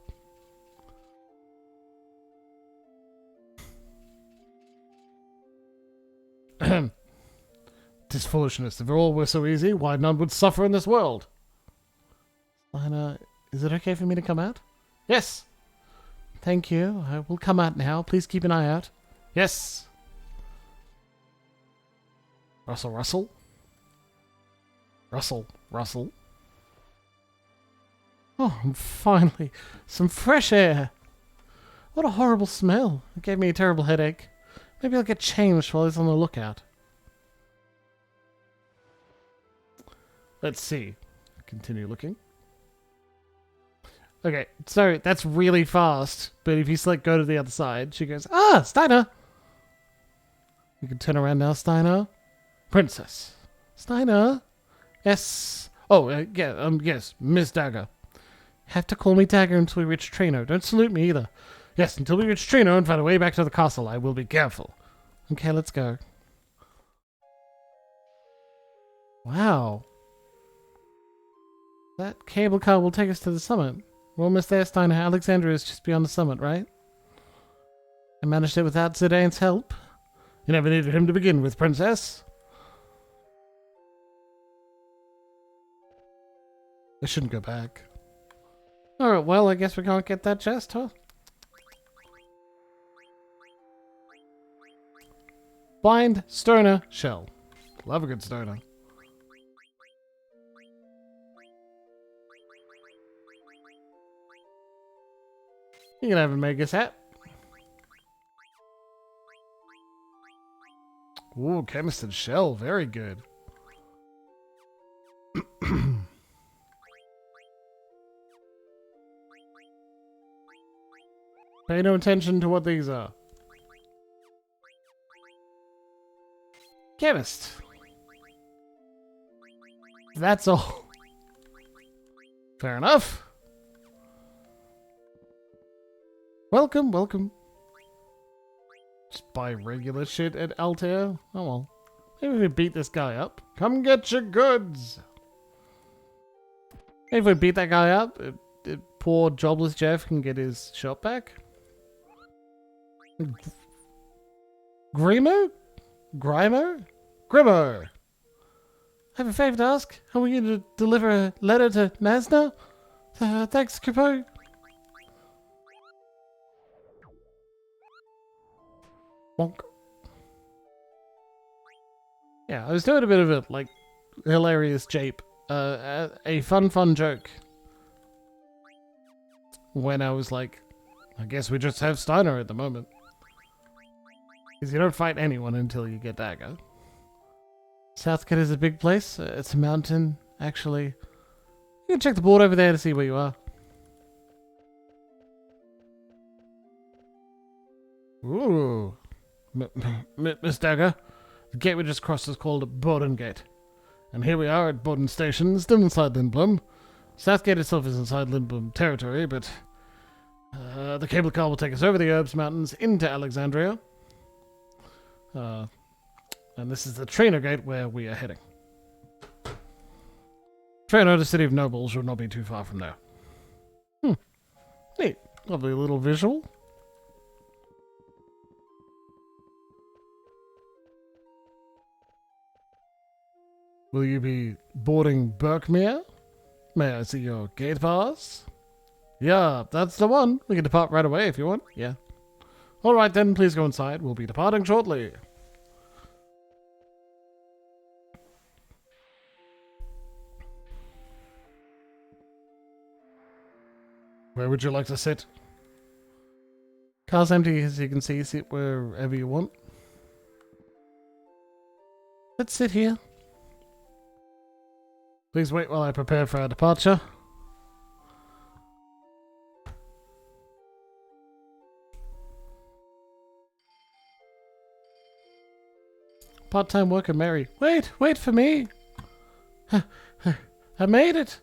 Tis foolishness. If all were so easy, why none would suffer in this world? Steiner, is it okay for me to come out? Yes. Thank you. I will come out now. Please keep an eye out. Yes. Russell, Russell. Russell, Russell. Oh, and finally, some fresh air. What a horrible smell. It gave me a terrible headache. Maybe I'll get changed while he's on the lookout. Let's see. Continue looking. Okay, so that's really fast, but if you select go to the other side, she goes, ah, Steiner! You can turn around now, Steiner. Princess. Steiner? Yes. Oh, yes, Miss Dagger. Have to call me Dagger until we reach Trino. Don't salute me either. Yes, until we reach Trino and find a way back to the castle, I will be careful. Okay, let's go. Wow. That cable car will take us to the summit. We're almost there, Steiner. Alexandria is just beyond the summit, right? I managed it without Zidane's help. You never needed him to begin with, Princess. I shouldn't go back. Alright, well, I guess we can't get that chest, huh? Blind Stoner Shell. Love a good stoner. You can have a mega set. Ooh, chemist and shell, very good. Pay no attention to what these are. Chemist. That's all. Fair enough. Welcome, welcome. Just buy regular shit at Altair. Oh well. Maybe we beat this guy up. Come get your goods. Maybe if we beat that guy up, poor jobless Jeff can get his shop back. Grimo? Grimo? Grimo! I have a favor to ask. Are we going to deliver a letter to Nasna? Thanks, Capo. Bonk. Yeah, I was doing a bit of a, like, hilarious jape. A fun joke. When I was like, I guess we just have Steiner at the moment. Because you don't fight anyone until you get Dagger. Southgate is a big place. It's a mountain, actually. You can check the board over there to see where you are. Ooh. Miss Dagger, the gate we just crossed is called Borden Gate. And here we are at Borden Station, still inside Lindblom. Southgate itself is inside Lindblom territory, but the cable car will take us over the Herbs Mountains into Alexandria. And this is the trainer gate where we are heading. Trainer, the city of nobles, should not be too far from there. Neat. Lovely little visual. Will you be boarding Berkmere? May I see your gate pass? Yeah, that's the one. We can depart right away if you want. Yeah. Alright then, please go inside. We'll be departing shortly. Where would you like to sit? Car's empty, as you can see. Sit wherever you want. Let's sit here. Please wait while I prepare for our departure. Part-time worker Mary. Wait for me. I made it.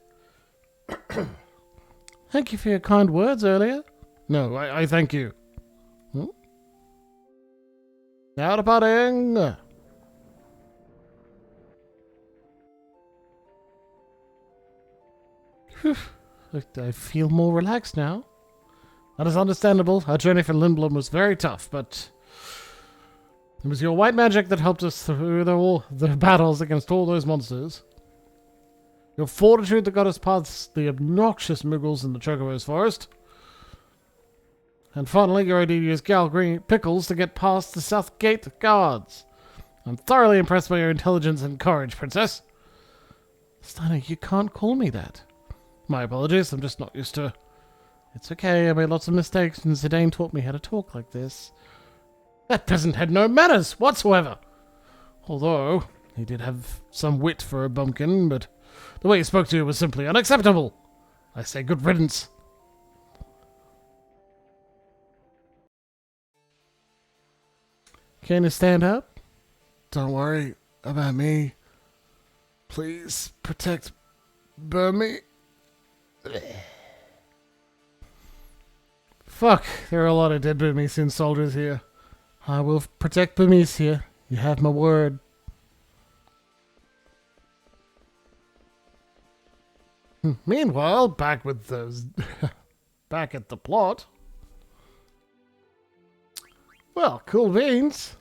Thank you for your kind words earlier. No, I thank you. Now departing. I feel more relaxed now. That is understandable. Our journey from Lindblom was very tough, but it was your white magic that helped us through the battles against all those monsters. Your fortitude that got us past the obnoxious Muggles in the Chocobo's forest. And finally, your idea to use Gal Green Pickles to get past the South Gate guards. I'm thoroughly impressed by your intelligence and courage, Princess. Steiner, you can't call me that. My apologies, I'm just not used to... It's okay, I made lots of mistakes and Zidane taught me how to talk like this. That peasant had no manners whatsoever. Although, he did have some wit for a bumpkin, but the way he spoke to you was simply unacceptable. I say good riddance. Can you stand up? Don't worry about me. Please protect Burmy. Fuck, there are a lot of dead Burmesian soldiers here. I will protect Burmese here. You have my word. Meanwhile, back with those... back at the plot. Well, cool beans.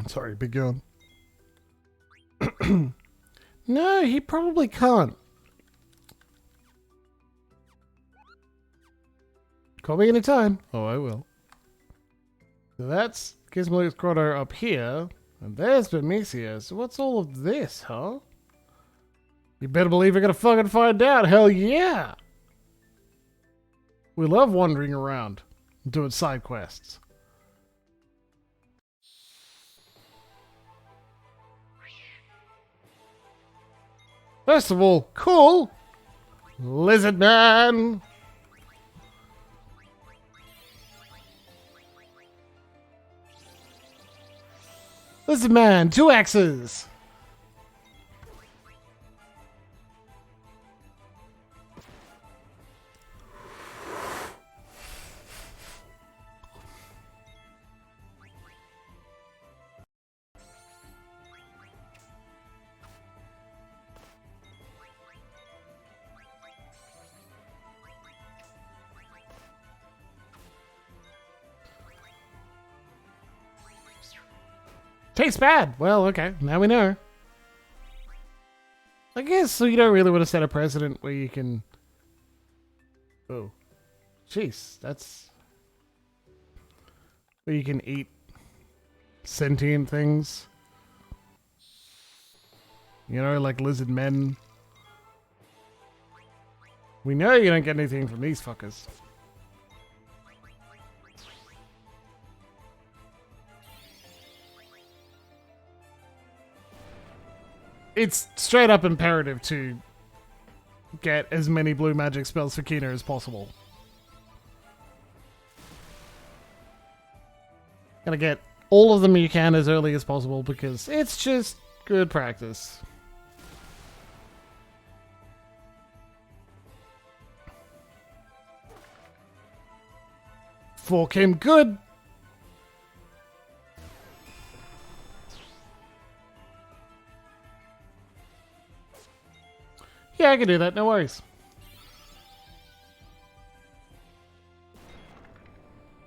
Sorry, big yawn. No, he probably can't. Call me anytime. Oh, I will. So that's Gizmaluke's Grotto up here. And there's Bermesia. So what's all of this, huh? You better believe we're gonna fucking find out. Hell yeah! We love wandering around, doing side quests. First of all, cool! Lizard Man! Lizard Man, 2 axes! Tastes bad. Well, okay. Now we know. I guess so you don't really want to set a precedent where you can... Oh. Jeez, that's... Where you can eat sentient things. You know, like lizard men. We know you don't get anything from these fuckers. It's straight up imperative to get as many blue magic spells for Kina as possible. Gotta get all of them you can as early as possible because it's just good practice. Fork him good. Yeah, I can do that, no worries.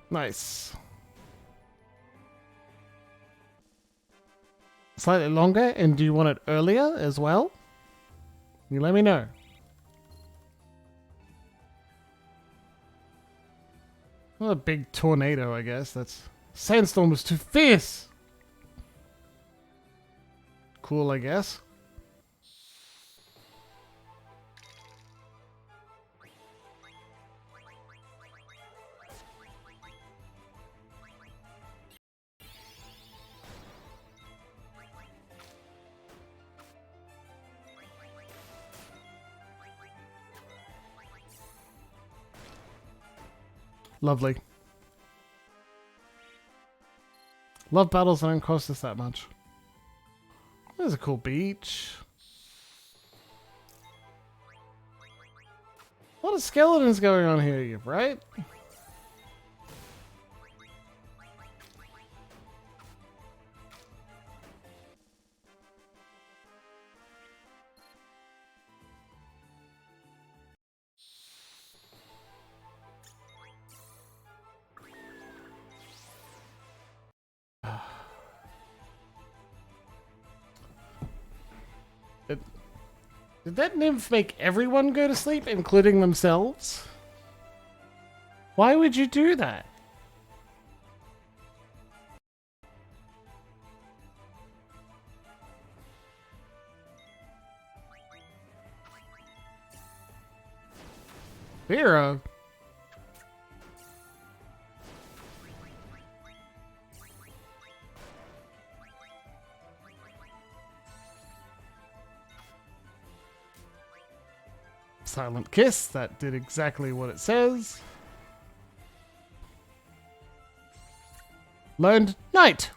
Nice. Slightly longer, and do you want it earlier as well? You let me know. Well, a big tornado, I guess. That's... Sandstorm was too fierce! Cool, I guess. Lovely. Love battles that don't cost us that much. There's a cool beach. A lot of skeletons going on here, right? Did that nymph make everyone go to sleep, including themselves? Why would you do that? Vera? Silent kiss, that did exactly what it says. Learned night,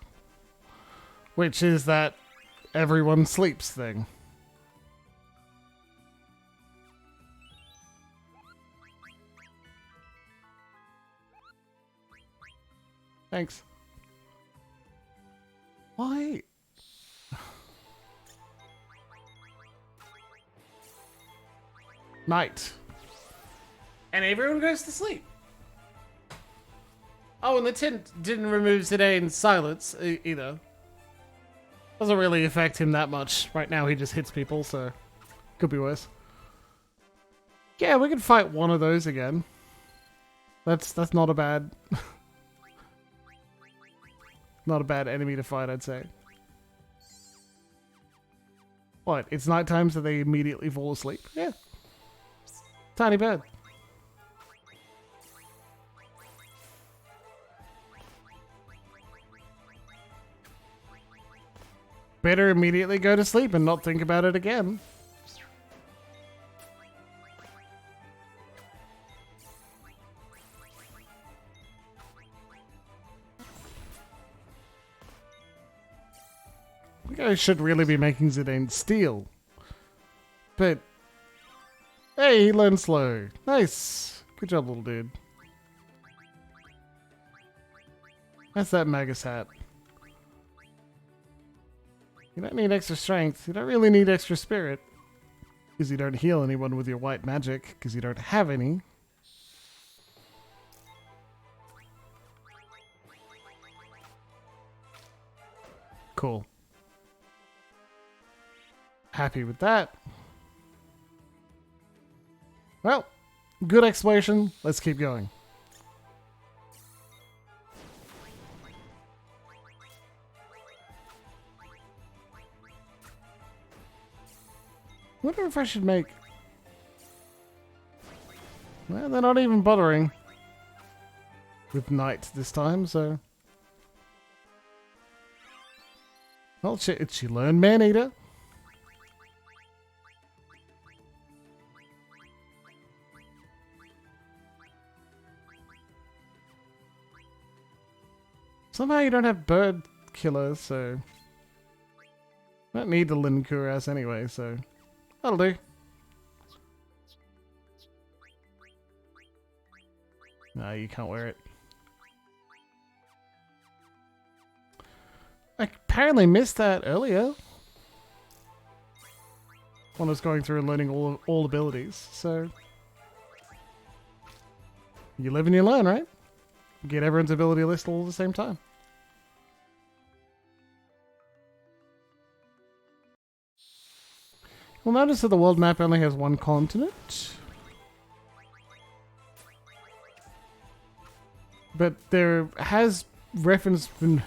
which is that everyone sleeps thing. Thanks. Why? Night. And everyone goes to sleep. Oh, and the tint didn't remove Zidane's silence either. Doesn't really affect him that much. Right now he just hits people, so could be worse. Yeah, we could fight one of those again. That's not a bad not a bad enemy to fight, I'd say. What? It's nighttime, so they immediately fall asleep? Yeah. Tiny bird. Better immediately go to sleep and not think about it again. I should really be making Zidane steal. But, hey, he learned slow. Nice. Good job, little dude. That's that Magus hat. You don't need extra strength. You don't really need extra spirit. Because you don't heal anyone with your white magic. Because you don't have any. Cool. Happy with that. Well, good exploration. Let's keep going. Wonder if I should make... Well, they're not even bothering with night this time, so... Well, she learned Man-Eater. Somehow you don't have Bird Killer, so... I don't need the Lin Kuras anyway, so... That'll do. No, you can't wear it. I apparently missed that earlier. When I was going through and learning all abilities, so... You live and you learn, right? Get everyone's ability list all at the same time. Well, notice that the world map only has one continent. But there has been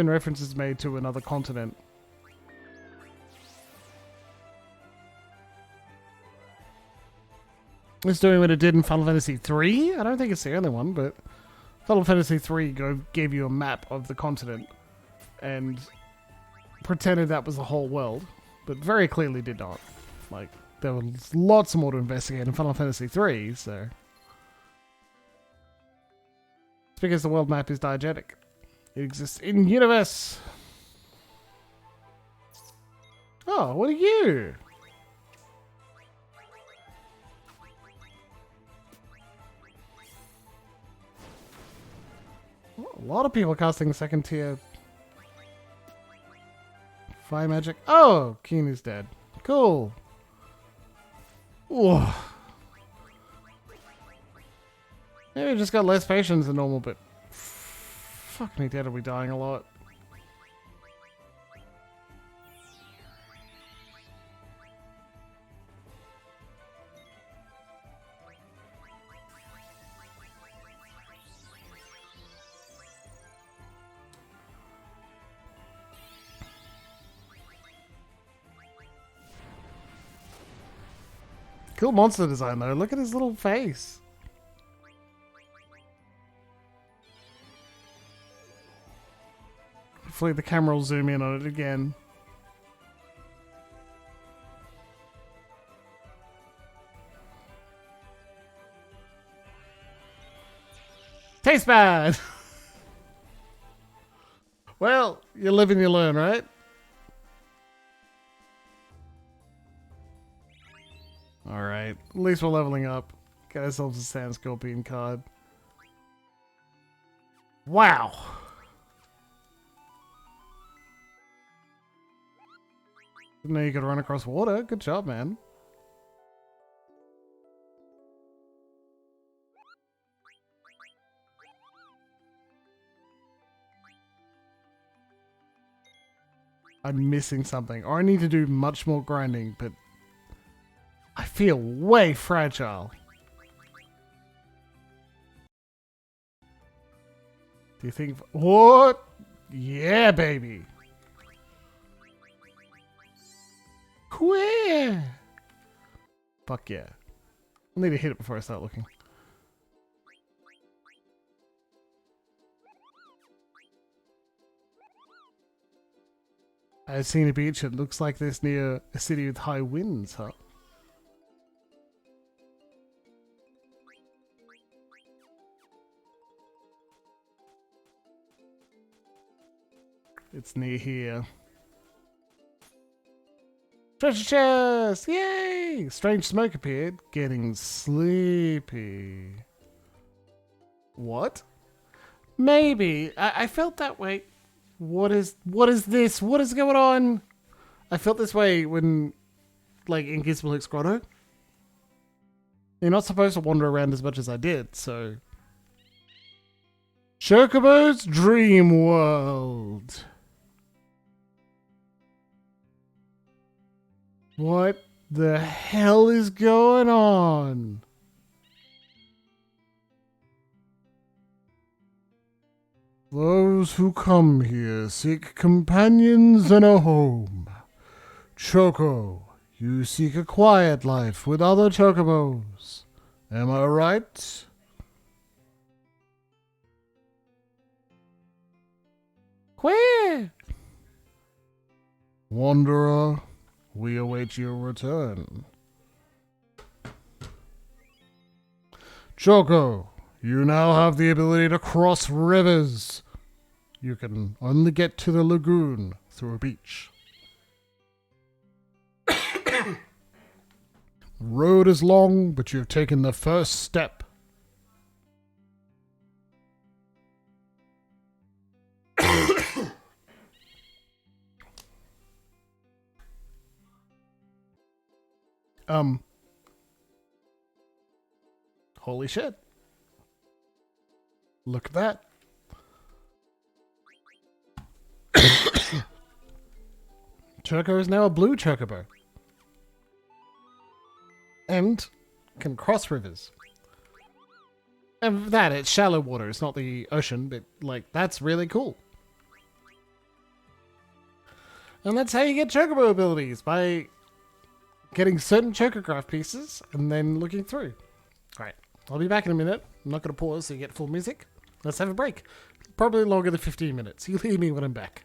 references made to another continent. It's doing what it did in Final Fantasy III. I don't think it's the only one, but Final Fantasy III gave you a map of the continent and pretended that was the whole world, but very clearly did not. Like, there was lots more to investigate in Final Fantasy III, so... It's because the world map is diegetic. It exists in universe! Oh, what are you? A lot of people casting second tier fire magic. Oh, Keen is dead. Cool. Whoa. Maybe I just got less patience than normal, but fuck me dead, are we dying a lot? Cool monster design though. Look at his little face. Hopefully the camera will zoom in on it again. Tastes bad! Well, you live and you learn, right? Alright, at least we're leveling up. Get ourselves a Sand Scorpion card. Wow! Didn't know you could run across water. Good job, man. I'm missing something. Or I need to do much more grinding, but I feel way fragile. Do you think... What? Yeah, baby. Queer. Fuck yeah. I need to hit it before I start looking. I've seen a beach. It looks like this near a city with high winds, huh? It's near here. Treasure chest! Yay! Strange smoke appeared. Getting sleepy. What? Maybe. I felt that way. What is this? What is going on? I felt this way when, like, in Gizmaluke's Grotto. You're not supposed to wander around as much as I did, so... Chocobo's Dream World. What the hell is going on? Those who come here seek companions and a home. Choco, you seek a quiet life with other chocobos. Am I right? Where? Wanderer, we await your return. Choco, you now have the ability to cross rivers. You can only get to the lagoon through a beach. The road is long, but you've taken the first step. Holy shit. Look at that. Choco is now a blue chocobo. And can cross rivers. And that, it's shallow water, it's not the ocean, but, like, that's really cool. And that's how you get chocobo abilities, by getting certain chocograph pieces and then looking through. Alright, I'll be back in a minute. I'm not going to pause so you get full music. Let's have a break. Probably longer than 15 minutes. You'll hear me when I'm back.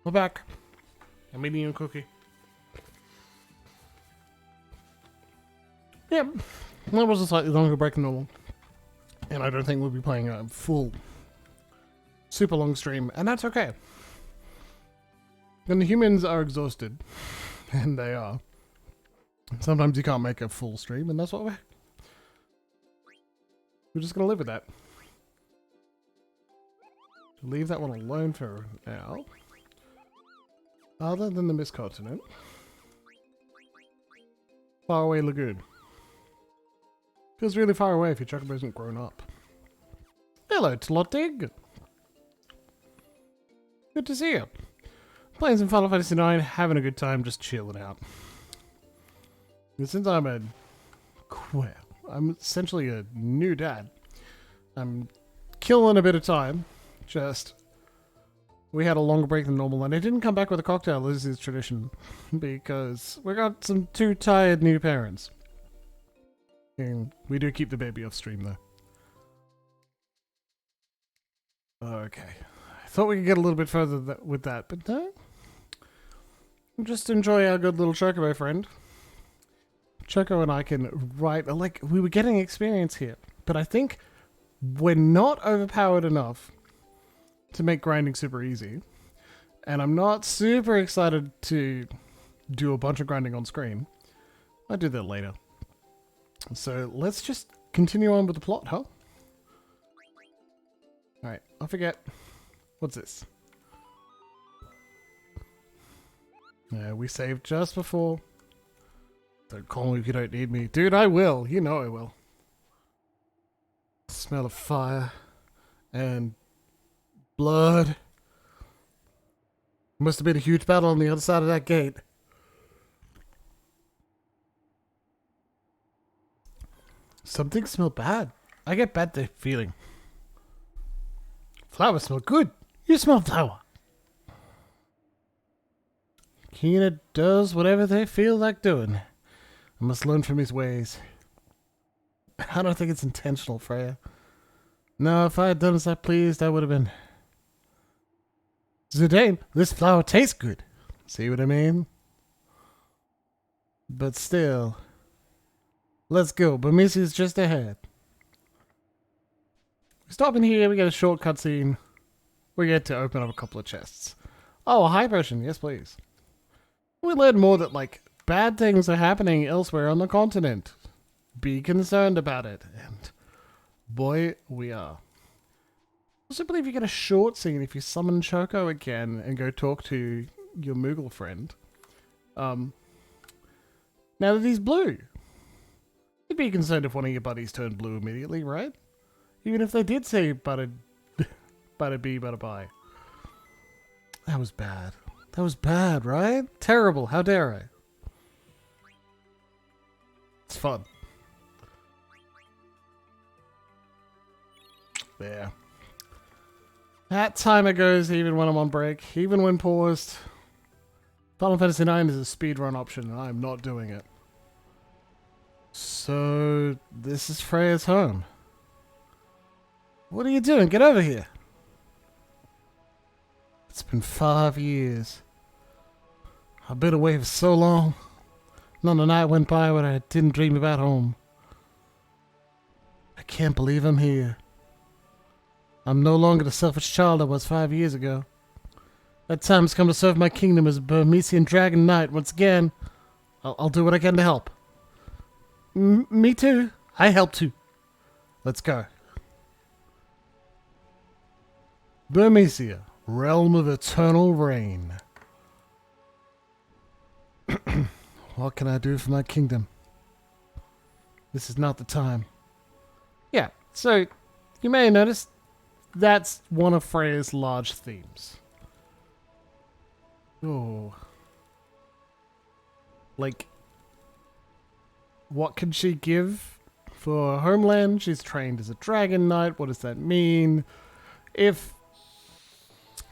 We're back. I'm eating a cookie. Yeah, that was a slightly longer break than normal. And I don't think we'll be playing a full, super long stream, and that's okay. And the humans are exhausted, and they are. Sometimes you can't make a full stream, and that's what we're just gonna live with that. Leave that one alone for now. Other than the Mist Continent. Faraway Lagoon. Feels really far away if your chocobo isn't grown up. Hello, Tlottig. Good to see you. Playing some Final Fantasy IX, having a good time, just chilling out. And since I'm essentially a new dad, I'm killing a bit of time. We had a longer break than normal, and I didn't come back with a cocktail as is tradition, because we got some too tired new parents. And we do keep the baby off stream, though. Okay. I thought we could get a little bit further with that, but no. Just enjoy our good little Chocobo friend. Choco and I can write, like, we were getting experience here, but I think we're not overpowered enough to make grinding super easy. And I'm not super excited to do a bunch of grinding on screen. I'll do that later. So let's just continue on with the plot, huh? Alright, I forget. What's this? Yeah, we saved just before. Don't call me if you don't need me. Dude, I will. You know I will. Smell of fire. And blood. Must have been a huge battle on the other side of that gate. Something smell bad. I get bad feeling. Flowers smell good. You smell flower. Kina does whatever they feel like doing. I must learn from his ways. I don't think it's intentional, Freya. No, if I had done as I pleased, I would have been... Zidane, this flower tastes good. See what I mean? But still... Let's go. Bamisi's just ahead. We stop in here, we get a short cutscene. We get to open up a couple of chests. Oh, a high potion. Yes, please. We learn more that, like, bad things are happening elsewhere on the continent. Be concerned about it. And boy, we are. I also believe you get a short scene if you summon Choco again and go talk to your Moogle friend. Now that he's blue. You'd be concerned if one of your buddies turned blue immediately, right? Even if they did say butter bee, butter bye. That was bad. That was bad, right? Terrible. How dare I? It's fun. There. That timer goes even when I'm on break, even when paused. Final Fantasy IX is a speedrun option, and I'm not doing it. So, this is Freya's home. What are you doing? Get over here. It's been 5 years. I've been away for so long. Not a night went by when I didn't dream about home. I can't believe I'm here. I'm no longer the selfish child I was 5 years ago. That time has come to serve my kingdom as a Burmesian dragon knight once again. I'll do what I can to help. Me too. I help too. Let's go. Burmesia, realm of eternal reign. What can I do for my kingdom? This is not the time. Yeah, so you may have noticed that's one of Freya's large themes. Oh. Like, what can she give for homeland? She's trained as a dragon knight. What does that mean? If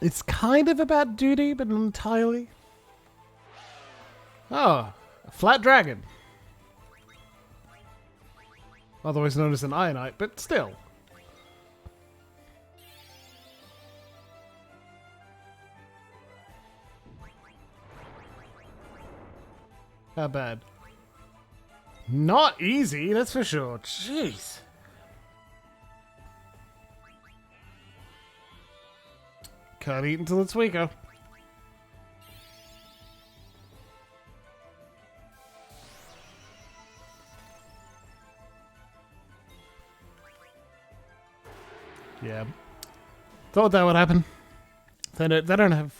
it's kind of about duty, but not entirely. Oh, a flat dragon. Otherwise known as an Ionite, but still. How bad? Not easy, that's for sure. Jeez. Can't eat until it's weaker. Yeah. Thought that would happen. They don't have...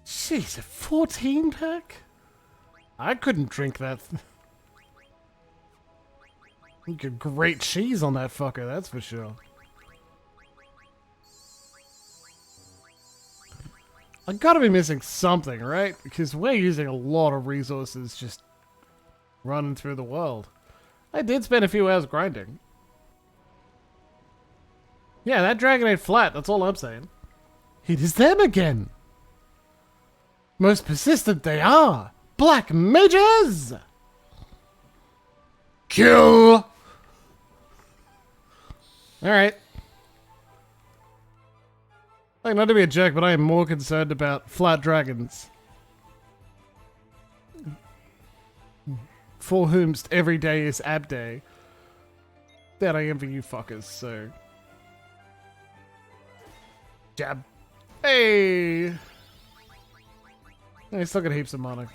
Jeez, a 14 pack? I couldn't drink that. You could grate cheese on that fucker, that's for sure. I gotta be missing something, right? Because we're using a lot of resources just running through the world. I did spend a few hours grinding. Yeah, that dragon ain't flat, that's all I'm saying. It is them again! Most persistent they are! Black mages! Kill! Alright. Like, not to be a jerk, but I am more concerned about flat dragons. For whom every day is ab day. That I am for you fuckers, so... Jab. Hey! I still got heaps of mana.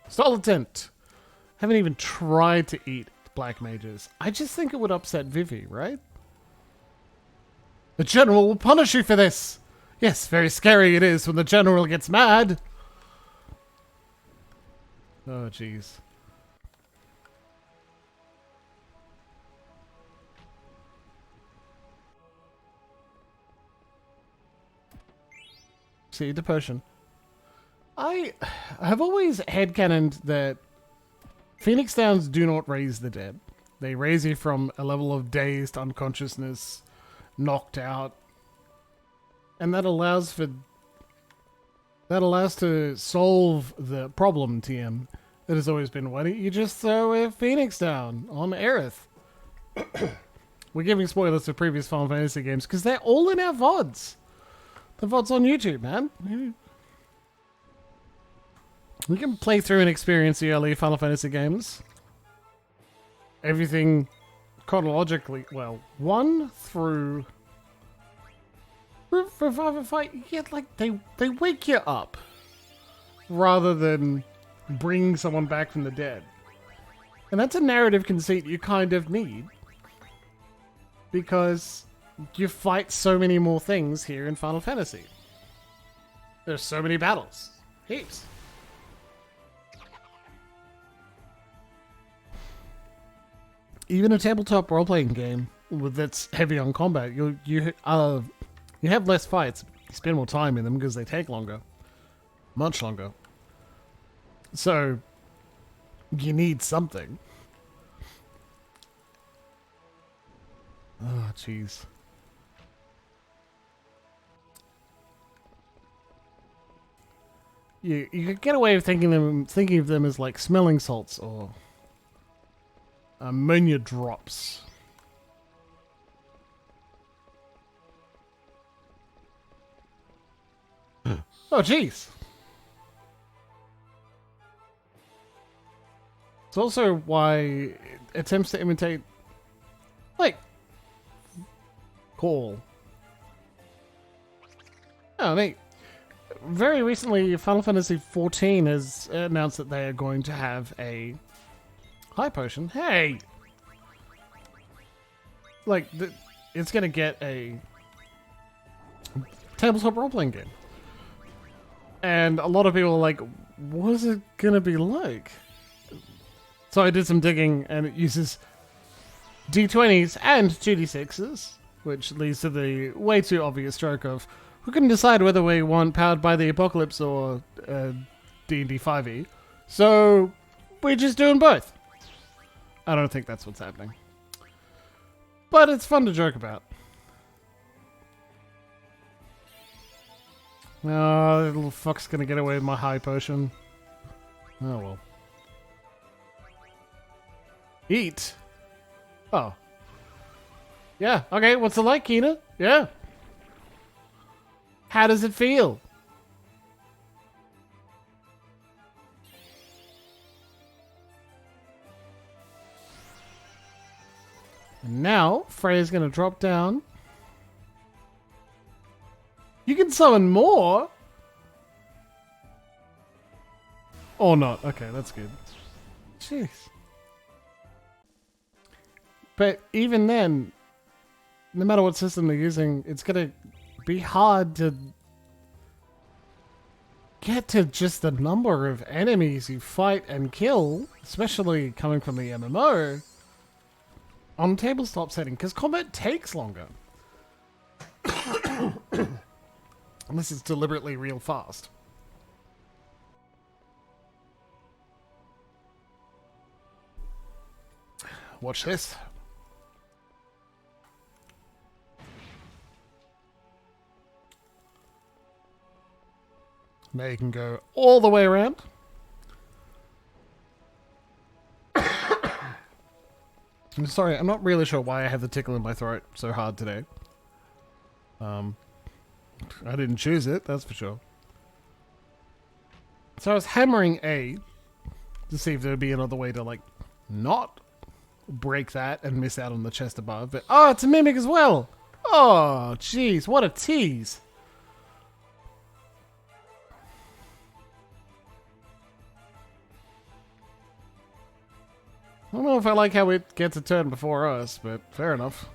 Solid tent. Haven't even tried to eat black mages. I just think it would upset Vivi, right? The general will punish you for this. Yes, very scary it is when the general gets mad. Oh, jeez. See, the potion. I have always headcanoned that Phoenix Downs do not raise the dead. They raise you from a level of dazed unconsciousness, knocked out, and that allows to solve the problem, TM, that has always been, why don't you just throw a Phoenix down on Aerith? We're giving spoilers for previous Final Fantasy games because they're all in our VODs. The VOD's on YouTube, man. You can play through and experience the early Final Fantasy games. Everything chronologically, well, 1 through... For FFIX, yeah, like, they wake you up. Rather than bring someone back from the dead. And that's a narrative conceit you kind of need. Because you fight so many more things here in Final Fantasy. There's so many battles. Heaps. Even a tabletop role-playing game that's heavy on combat, you have less fights. You spend more time in them because they take longer. Much longer. So, you need something. Oh, jeez. You could get away with thinking of them as like smelling salts or ammonia drops. Oh, jeez. It's also why it attempts to imitate, like, Call. Oh, neat. Very recently, Final Fantasy XIV has announced that they are going to have a high potion. Hey! Like, it's going to get a tabletop role-playing game. And a lot of people are like, what is it going to be like? So I did some digging, and it uses D20s and 2D6s, which leads to the way too obvious stroke of, we couldn't decide whether we want Powered by the Apocalypse or D&D 5e. So we're just doing both. I don't think that's what's happening. But it's fun to joke about. Oh, the little fuck's gonna get away with my high potion. Oh well. Eat? Oh. Yeah, okay, what's it like, Kina? Yeah. How does it feel? And now, Freya's gonna drop down. You can summon more? Or not. Okay, that's good. Jeez. But even then, no matter what system they're using, it's gonna be hard to get to just the number of enemies you fight and kill, especially coming from the MMO, on tabletop setting, because combat takes longer. Unless it's deliberately real fast. Watch this. Now you can go all the way around. I'm sorry, I'm not really sure why I have the tickle in my throat so hard today. I didn't choose it, that's for sure. So I was hammering A to see if there would be another way to, like, not break that and miss out on the chest above. But, oh, it's a mimic as well! Oh, jeez, what a tease. I don't know if I like how it gets a turn before us, but fair enough.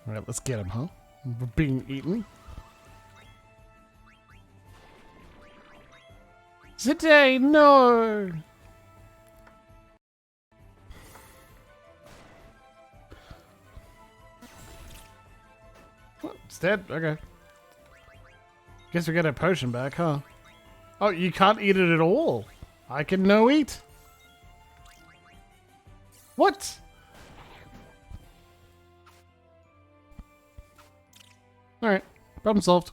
Alright, let's get him, huh? We're being eaten. Today, no! Oh, it's dead? Okay. Guess we get a potion back, huh? Oh, you can't eat it at all? I can no eat? What? Alright, problem solved.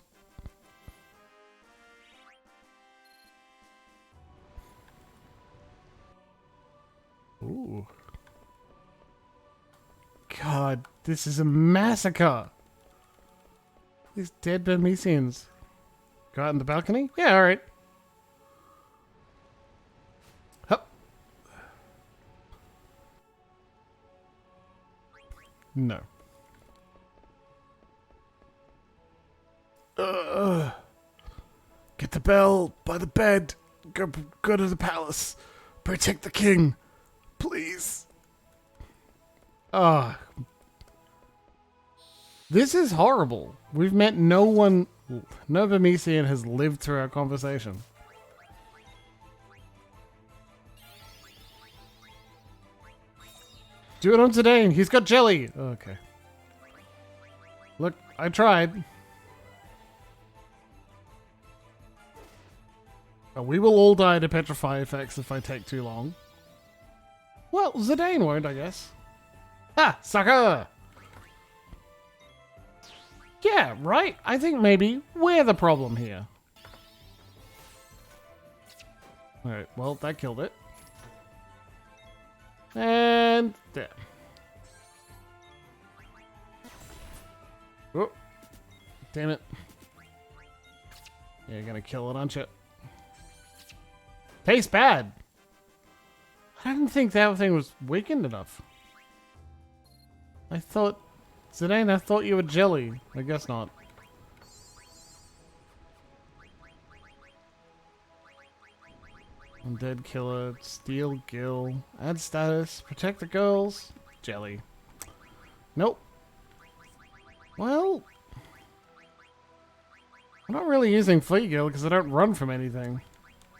Ooh. God, this is a massacre. These dead Burmesians. Go out on the balcony? Yeah, alright. Hup. No. Get the bell by the bed. Go to the palace. Protect the king. Please. Ah. This is horrible. We've met no one. No Burmesian has lived through our conversation. Do it on Zidane. He's got jelly. Okay. Look, I tried. We will all die to petrify effects if I take too long. Well, Zidane won't, I guess. Ha! Sucker! Yeah, right? I think maybe we're the problem here. Alright, well, that killed it. And there. Oh. Damn it. Yeah, you're gonna kill it, aren't you? Tastes bad. I didn't think that thing was weakened enough. I thought... Zidane, I thought you were jelly. I guess not. Undead killer, steel gill, add status, protect the girls, jelly. Nope. Well... I'm not really using flea gill because I don't run from anything.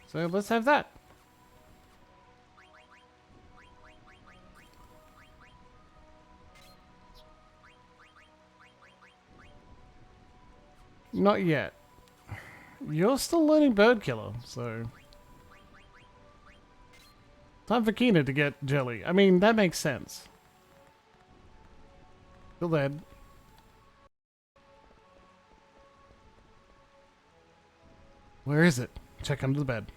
So let's have that. Not yet. You're still learning bird killer, so... Time for Kina to get jelly. I mean, that makes sense. Still dead. Where is it? Check under the bed.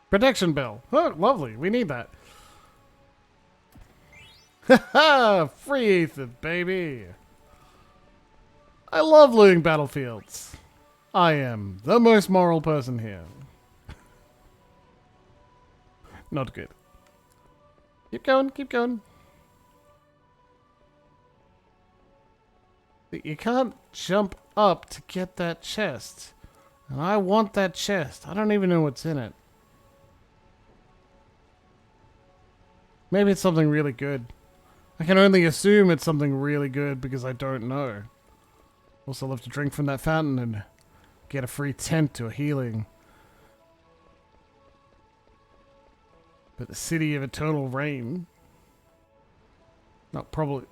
Protection bell. Oh, lovely. We need that. Haha! Free Ethan, baby! I love looting battlefields. I am the most moral person here. Not good. Keep going, keep going. You can't jump up to get that chest. And I want that chest. I don't even know what's in it. Maybe it's something really good. I can only assume it's something really good because I don't know. Also love to drink from that fountain and get a free tent or healing. But the city of eternal rain... probably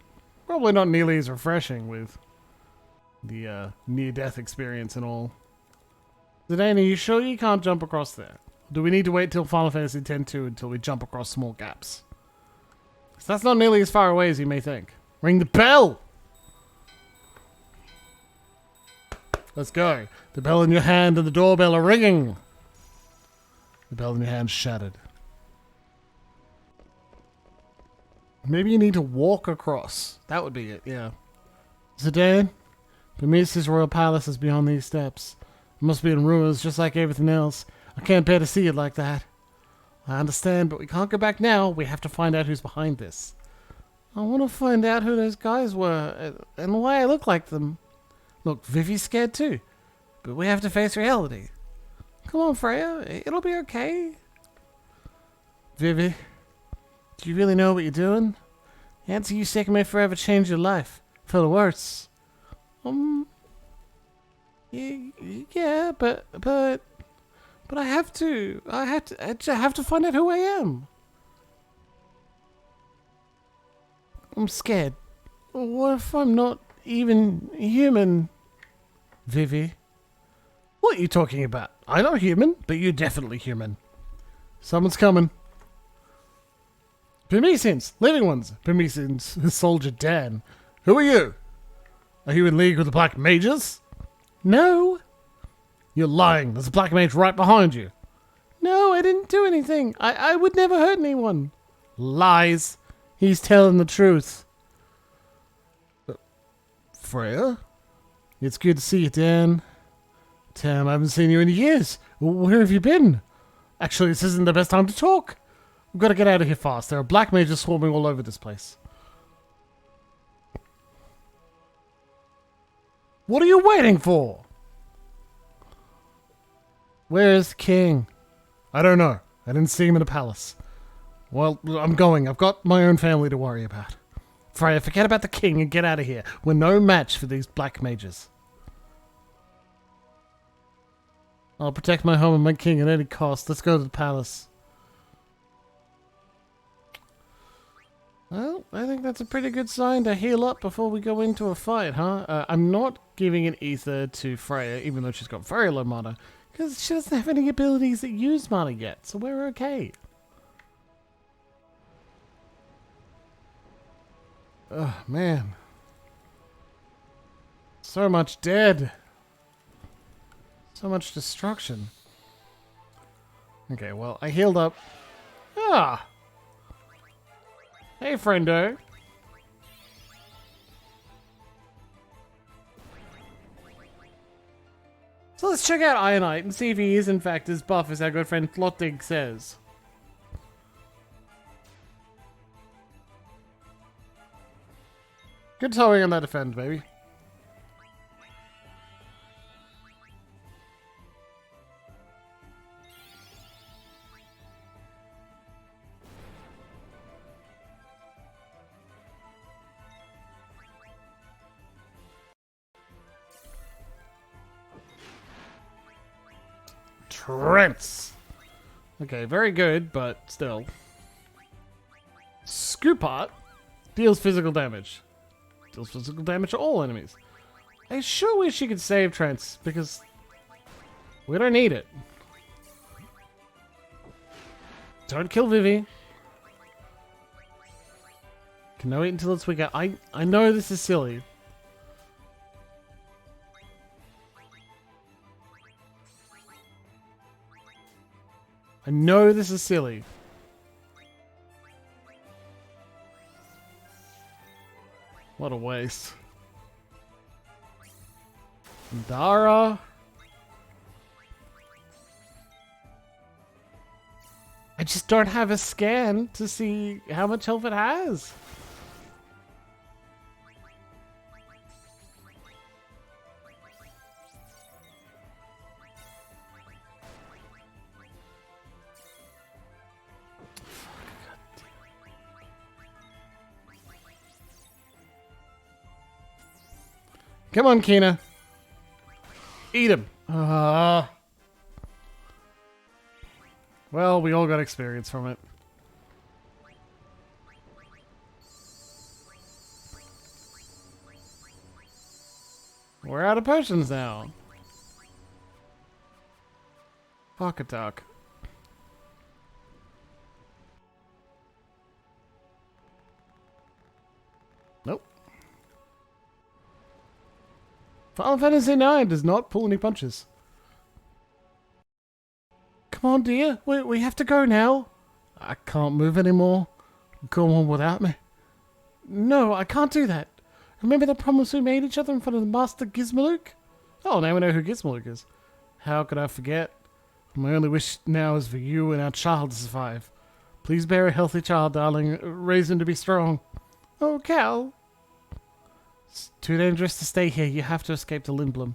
not nearly as refreshing with the near-death experience and all. Zidane, are you sure you can't jump across there? Do we need to wait till Final Fantasy X-2 until we jump across small gaps? So that's not nearly as far away as you may think. Ring the bell! Let's go. The bell in your hand and the doorbell are ringing. The bell in your hand shattered. Maybe you need to walk across. That would be it, yeah. Zidane, Bemis's royal palace is beyond these steps. It must be in ruins just like everything else. I can't bear to see it like that. I understand, but we can't go back now. We have to find out who's behind this. I want to find out who those guys were and why I look like them. Look, Vivi's scared too, but we have to face reality. Come on, Freya. It'll be okay. Vivi, do you really know what you're doing? The answer you seek may forever change your life. For the worse. Yeah, but I have to. I have to find out who I am. I'm scared. What if I'm not even human? Vivi. What are you talking about? I'm not human, but you're definitely human. Someone's coming. Bemisins, living ones. Bemisins, soldier Dan. Who are you? Are you in league with the Black Mages? No. You're lying. There's a Black Mage right behind you. No, I didn't do anything. I would never hurt anyone. Lies. He's telling the truth. Freya? It's good to see you, Dan. Tam, I haven't seen you in years. Where have you been? Actually, this isn't the best time to talk. We've got to get out of here fast. There are Black Mages swarming all over this place. What are you waiting for? Where is the king? I don't know. I didn't see him in the palace. Well, I'm going. I've got my own family to worry about. Freya, forget about the king and get out of here. We're no match for these Black Mages. I'll protect my home and my king at any cost. Let's go to the palace. Well, I think that's a pretty good sign to heal up before we go into a fight, huh? I'm not giving an ether to Freya, even though she's got very low mana, because she doesn't have any abilities that use mana yet, so we're okay. Oh, man. So much dead. So much destruction. Okay, well, I healed up. Ah! Hey, friendo. So let's check out Ionite and see if he is in fact as buff as our good friend Flottig says. Good towing on that defend, baby. Trance. Okay, very good, but still. Scoopot deals physical damage. Deals physical damage to all enemies. I sure wish you could save Trance, because we don't need it. Don't kill Vivi. Can I wait until it's weaker? I know this is silly. I know this is silly. What a waste. Dara. I just don't have a scan to see how much health it has. Come on, Kina. Eat him. Well, we all got experience from it. We're out of potions now. Pocket talk. Nope. Final Fantasy IX does not pull any punches. Come on, dear. We have to go now. I can't move anymore. Go on without me. No, I can't do that. Remember the promise we made each other in front of the Master Gizmaluke? Oh, now we know who Gizmaluke is. How could I forget? My only wish now is for you and our child to survive. Please bear a healthy child, darling. Raise him to be strong. Oh, Cal. It's too dangerous to stay here. You have to escape to Lindblom.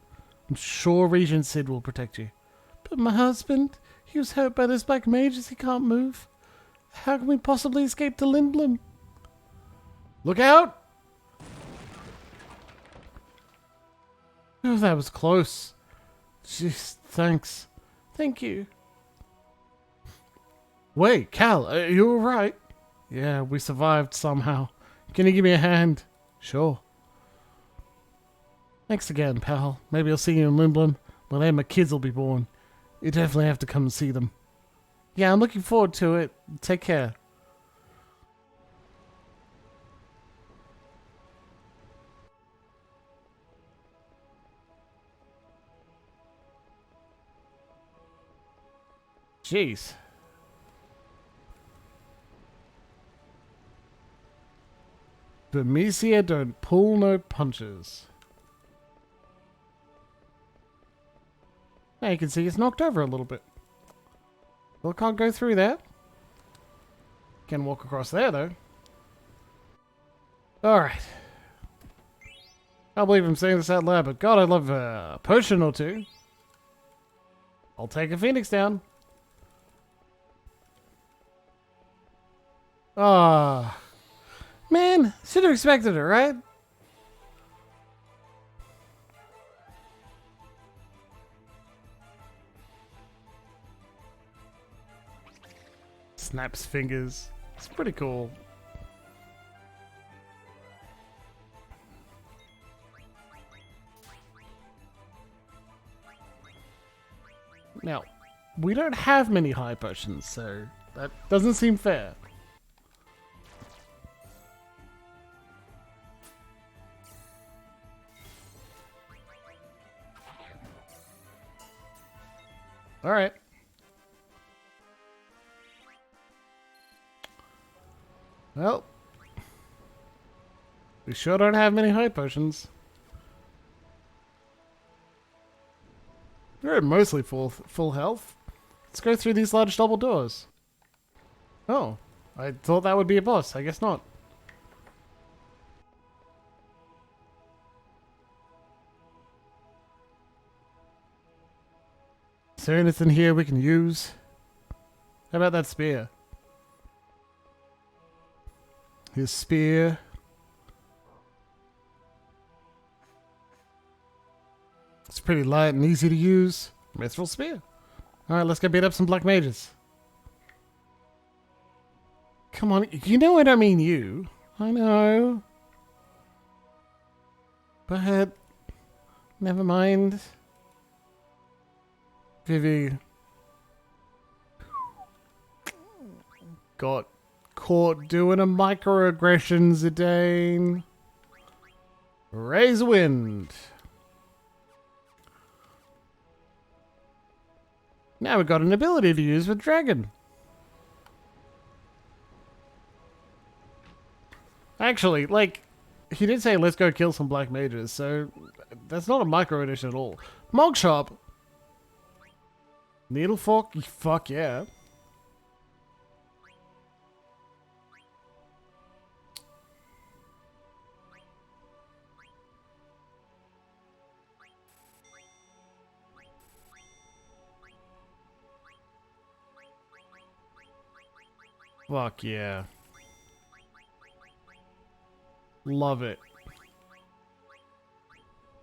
I'm sure Regent Sid will protect you. But my husband, he was hurt by those black mages. He can't move. How can we possibly escape to Lindblom? Look out! Oh, that was close. Jeez, thanks. Thank you. Wait, Cal, are you alright? Yeah, we survived somehow. Can you give me a hand? Sure. Thanks again, pal. Maybe I'll see you in Lindblom. Well, then my kids will be born. You definitely have to come and see them. Yeah, I'm looking forward to it. Take care. Jeez. Bermesia don't pull no punches. Now you can see it's knocked over a little bit. Well, can't go through there. Can walk across there, though. Alright. Can't believe I'm saying this out loud, but God, I love a potion or two. I'll take a Phoenix down. Ah. Man, should have expected it, right? Snaps fingers. It's pretty cool. Now, we don't have many high potions, so that doesn't seem fair. Alright. Well, we sure don't have many high potions. We're mostly full health. Let's go through these large double doors. Oh, I thought that would be a boss. I guess not. Is there anything here we can use? How about that spear? His spear. It's pretty light and easy to use. Mithril spear. Alright, let's go beat up some black mages. Come on, you know I don't mean you. I know. But never mind. Vivi got caught doing a microaggression, Zidane. Raise wind. Now we've got an ability to use with Dragon. Actually, like, he did say let's go kill some black mages, so that's not a micro edition at all. Mog Shop. Needle Fork? Fuck yeah. Fuck yeah. Love it.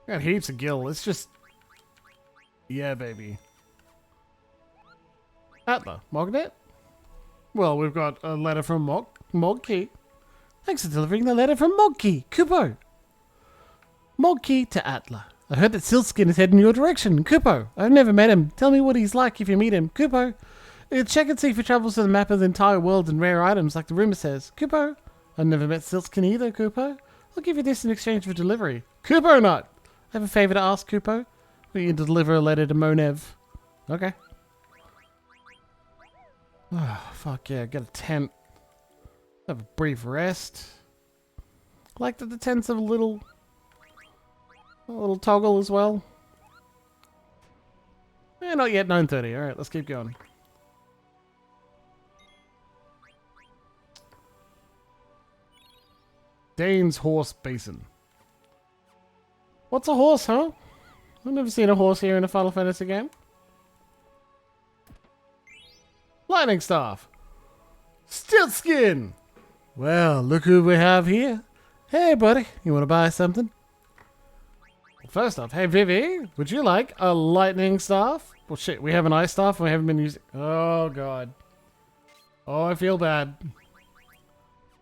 Got heaps of gil. It's just... Yeah, baby. Atla. Mognet? Well, we've got a letter from Mogkey. Thanks for delivering the letter from Mogkey. Kupo. Mogkey to Atla. I heard that Silkskin is heading your direction. Kupo. I've never met him. Tell me what he's like if you meet him. Kupo. Check and see if he travels to the map of the entire world and rare items like the rumor says. Kupo. I've never met Silkskin either, Kupo. I'll give you this in exchange for delivery. Kupo not. I have a favor to ask, Kupo. Will you deliver a letter to Monev? Okay. Oh, fuck yeah. Get a tent. Have a brief rest. I like that the tents have a little toggle as well. Eh, not yet 9:30. Alright, let's keep going. Dane's Horse Basin. What's a horse, huh? I've never seen a horse here in a Final Fantasy game. Lightning Staff. Stiltskin. Well, look who we have here. Hey, buddy. You want to buy something? First off, hey, Vivi. Would you like a lightning staff? Well, shit. We have an ice staff and we haven't been using... Oh, God. Oh, I feel bad.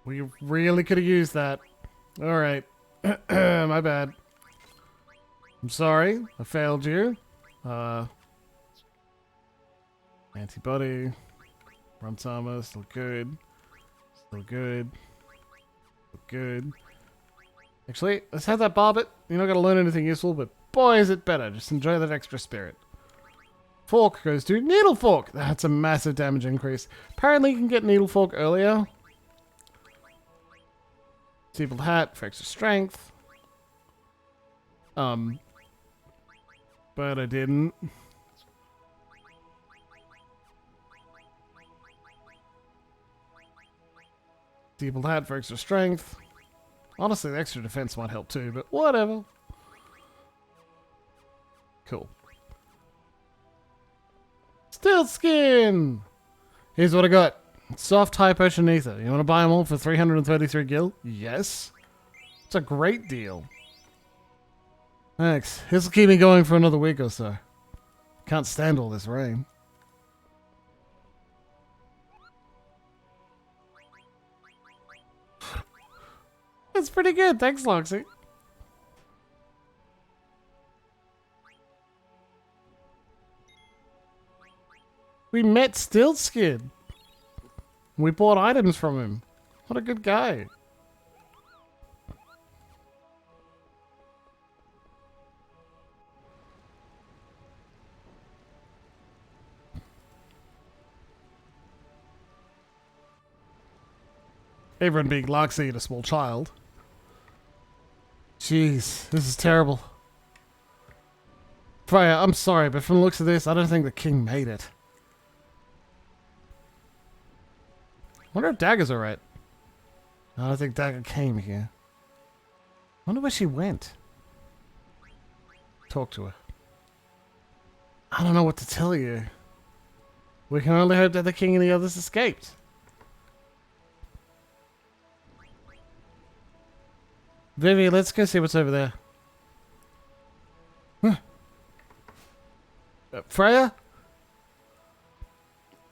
We really could have used that. Alright. My bad. I'm sorry. I failed you. Antibody. Runs armor. Still good. Still good. Still good. Actually, let's have that barbet. You're not going to learn anything useful, but boy is it better. Just enjoy that extra spirit. Fork goes to Needle Fork. That's a massive damage increase. Apparently you can get Needle Fork earlier. Steepled Hat for extra strength. But I didn't. Steepled Hat for extra strength. Honestly, the extra defense might help too, but whatever. Cool. Stiltskin! Here's what I got. Soft High Potion Ether. You want to buy them all for 333 gil? Yes. It's a great deal. Thanks. This will keep me going for another week or so. Can't stand all this rain. That's pretty good. Thanks, Loxy. We met Stiltskin. We bought items from him. What a good guy. Everyone being Loxy and a small child. Jeez, this is terrible. Freya, I'm sorry, but from the looks of this, I don't think the king made it. Wonder if Dagger's alright. I don't think Dagger came here. Wonder where she went. Talk to her. I don't know what to tell you. We can only hope that the king and the others escaped. Vivi, let's go see what's over there. Huh. Freya?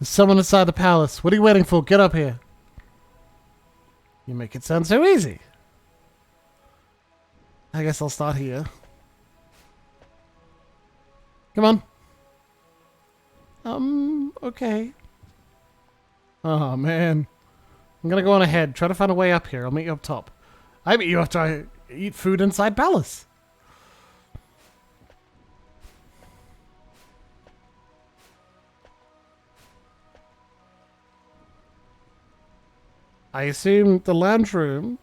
There's someone inside the palace. What are you waiting for? Get up here. You make it sound so easy. I guess I'll start here. Come on. Okay. Oh, man. I'm gonna go on ahead. Try to find a way up here. I'll meet you up top. I meet you after I eat food inside palace. I assume the lounge room,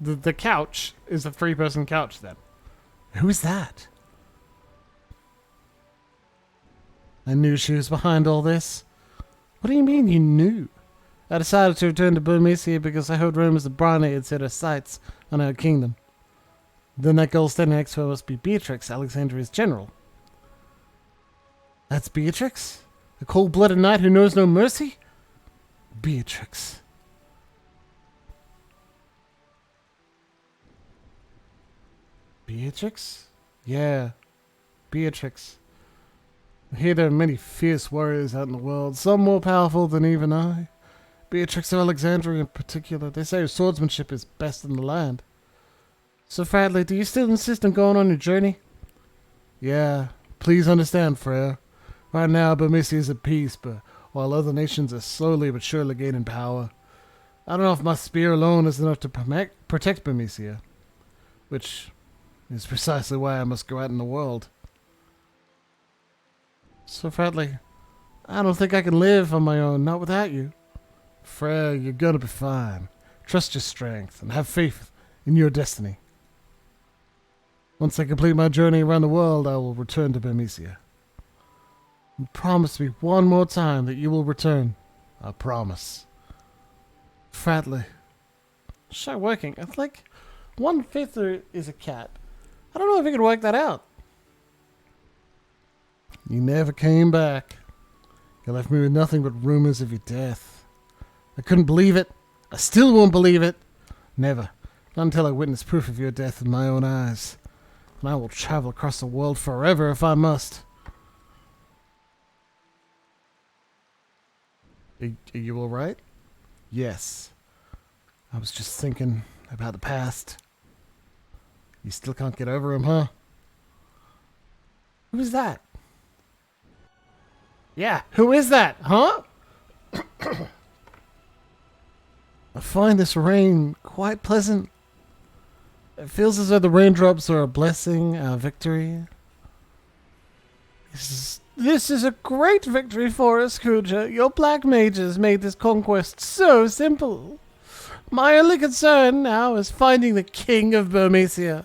the couch, is a 3-person couch then. Who is that? I knew she was behind all this. What do you mean you knew? I decided to return to Burmecia because I heard rumors that Brane had set her sights on our kingdom. Then that girl standing next to her must be Beatrix, Alexandria's general. That's Beatrix? A cold-blooded knight who knows no mercy? Beatrix. Beatrix? Yeah, Beatrix. I hear there are many fierce warriors out in the world, some more powerful than even I. Beatrix of Alexandria in particular. They say her swordsmanship is best in the land. So, Fradley, do you still insist on going on your journey? Yeah, please understand, Frere. Right now, Burmecia is at peace, but while other nations are slowly but surely gaining power. I don't know if my spear alone is enough to protect Burmecia, which is precisely why I must go out in the world. So, Fradley, I don't think I can live on my own, not without you. Frere, you're gonna be fine. Trust your strength and have faith in your destiny. Once I complete my journey around the world, I will return to Burmecia. And promise me one more time that you will return. I promise. Fradley. Start working. It's like 1/5 is a cat. I don't know if you can work that out. You never came back. You left me with nothing but rumors of your death. I couldn't believe it. I still won't believe it. Never. Not until I witness proof of your death with my own eyes. And I will travel across the world forever if I must. Are you alright? Yes. I was just thinking about the past. You still can't get over him, huh? Who is that? Yeah, who is that, huh? I find this rain quite pleasant. It feels as though the raindrops are a blessing, our victory. This is a great victory for us, Kuja. Your black mages made this conquest so simple. My only concern now is finding the king of Burmecia.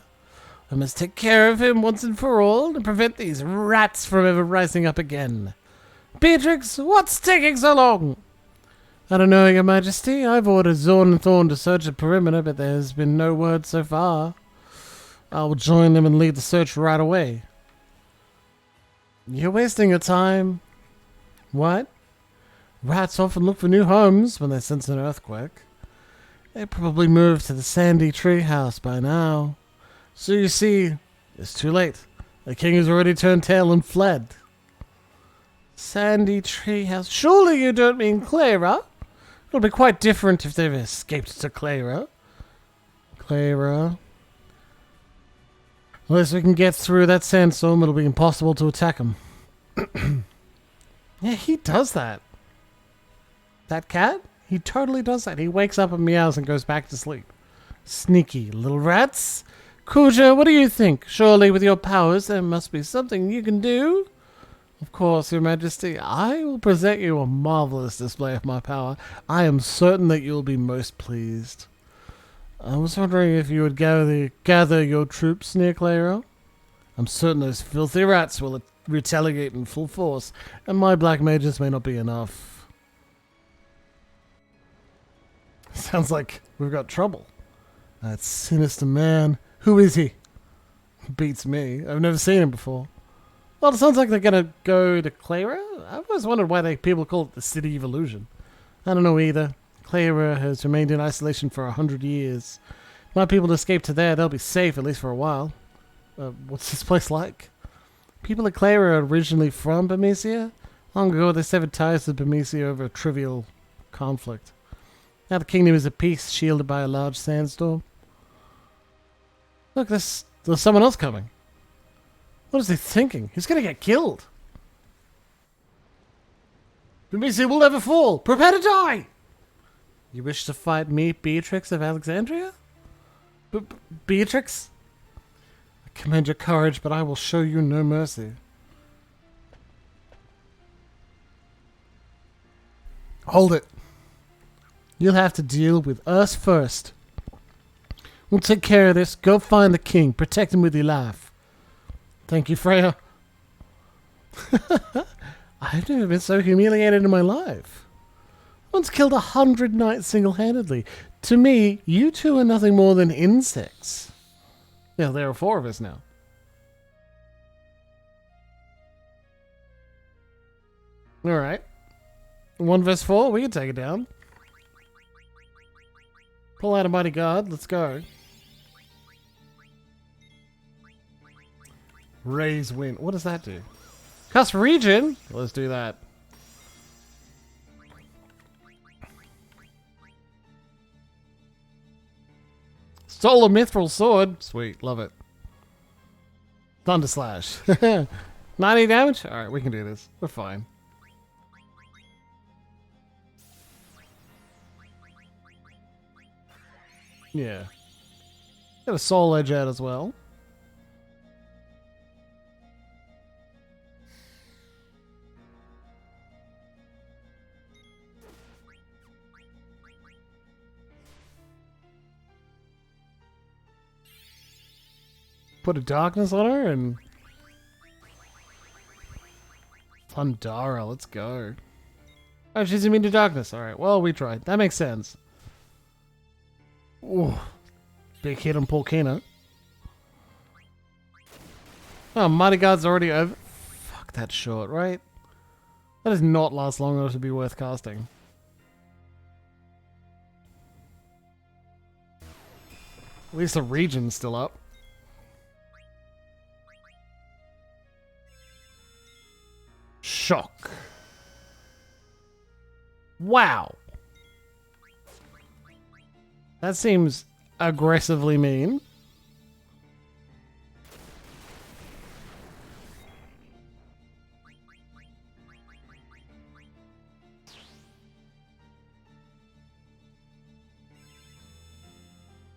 I must take care of him once and for all and prevent these rats from ever rising up again. Beatrix, what's taking so long? I don't know, Your Majesty. I've ordered Zorn and Thorn to search the perimeter, but there's been no word so far. I will join them and lead the search right away. You're wasting your time. What? Rats often look for new homes when they sense an earthquake. They probably moved to the sandy tree house by now. So you see, it's too late. The king has already turned tail and fled. Sandy tree house. Surely you don't mean Clara? It'll be quite different if they've escaped to Clara. Clara. Unless we can get through that sandstorm, it'll be impossible to attack him. Yeah, he does that. That cat? He totally does that. He wakes up and meows and goes back to sleep. Sneaky little rats. Kuja, what do you think? Surely with your powers there must be something you can do? Of course, Your Majesty. I will present you a marvelous display of my power. I am certain that you'll be most pleased. I was wondering if you would gather your troops near Clara. I'm certain those filthy rats will retaliate in full force, and my black mages may not be enough. Sounds like we've got trouble. That sinister man. Who is he? Beats me. I've never seen him before. Well, it sounds like they're going to go to Clara. I've always wondered why people call it the City of Illusion. I don't know either. Clara has remained in isolation for 100 years. My people escape to there. They'll be safe, at least for a while. What's this place like? People at Clara are originally from Burmecia. Long ago, they severed ties with Burmecia over a trivial conflict. Now the kingdom is at peace, shielded by a large sandstorm. Look, there's someone else coming. What is he thinking? He's going to get killed. Burmecia will never fall. Prepare to die. You wish to fight me, Beatrix of Alexandria? Beatrix? I commend your courage, but I will show you no mercy. Hold it. You'll have to deal with us first. We'll take care of this. Go find the king. Protect him with your life. Thank you, Freya. I've never been so humiliated in my life. Once killed 100 knights single-handedly. To me, you two are nothing more than insects. Yeah, there are 4 of us now. Alright. 1 vs 4, we can take it down. Pull out a mighty guard, let's go. Raise wind. What does that do? Cast region? Let's do that. Stole a mithril sword. Sweet, love it. Thunder slash. 90 damage? Alright, we can do this. We're fine. Yeah. Got a soul edge out as well. Put a darkness on her and... Thundara, let's go. Oh, she's immune to darkness. Alright, well, we tried. That makes sense. Ooh. Big hit on Porkina. Oh, Mighty Guard's already over. Fuck, that's short, right? That does not last long enough to be worth casting. At least the region's still up. Shock. Wow. That seems aggressively mean.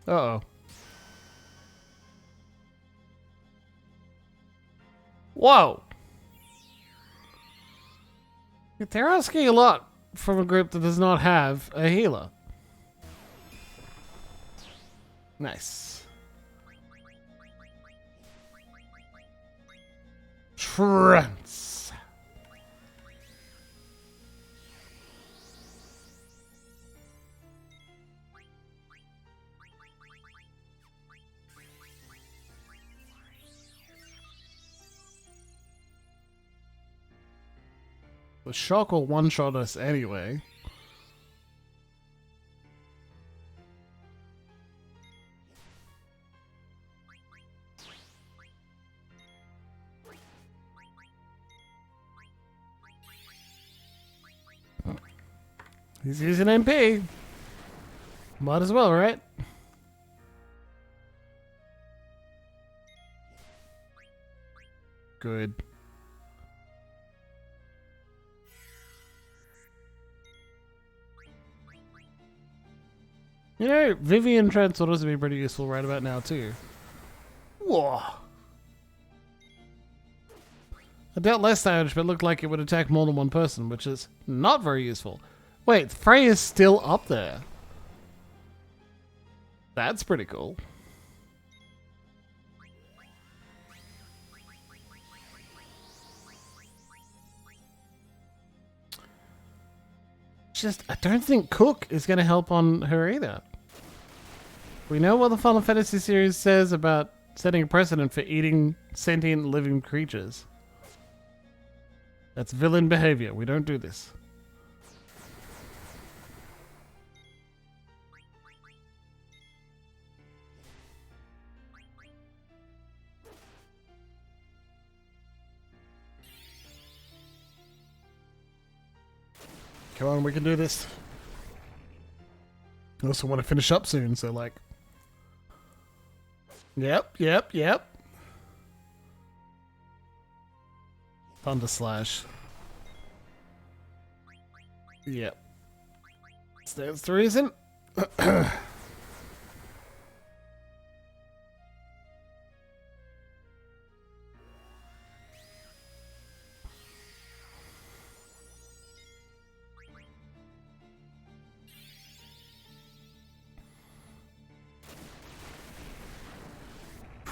Uh-oh. Whoa. They're asking a lot from a group that does not have a healer. Nice. Trance. The shock will one-shot us anyway. He's using MP. Might as well, right? Good. You know, Vivian Trance would also be pretty useful right about now too. Whoa. I dealt less damage, but it looked like it would attack more than one person, which is not very useful. Wait, Frey is still up there. That's pretty cool. Just, I don't think Cook is going to help on her either. We know what the Final Fantasy series says about setting a precedent for eating sentient living creatures. That's villain behavior. We don't do this. Come on, we can do this. I also want to finish up soon, so like... Yep. Thunder Slash. Yep. Stands to reason.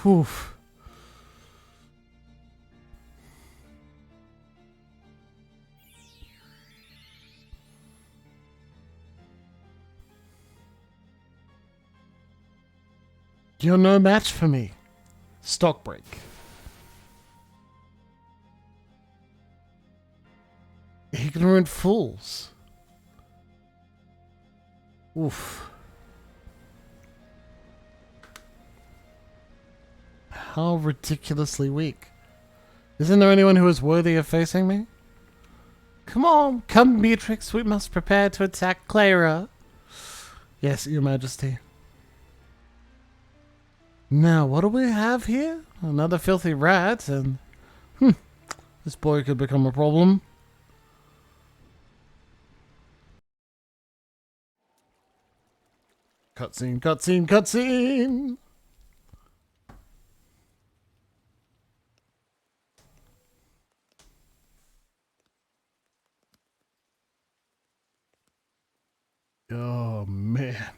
Whew. You're no match for me. Stock break. Ignorant fools. Oof. How ridiculously weak. Isn't there anyone who is worthy of facing me? Come on, come Beatrix, we must prepare to attack Clara. Yes, Your Majesty. Now, what do we have here? Another filthy rat, and... this boy could become a problem. Cutscene, cutscene, cutscene! Oh, man.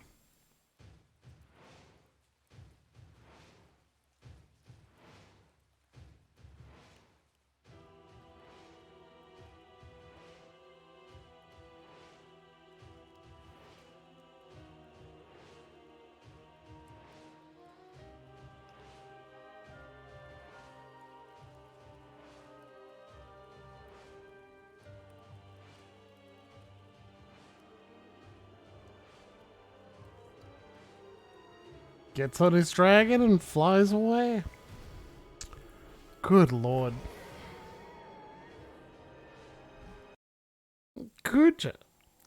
Gets on his dragon and flies away. Good lord. Kuja.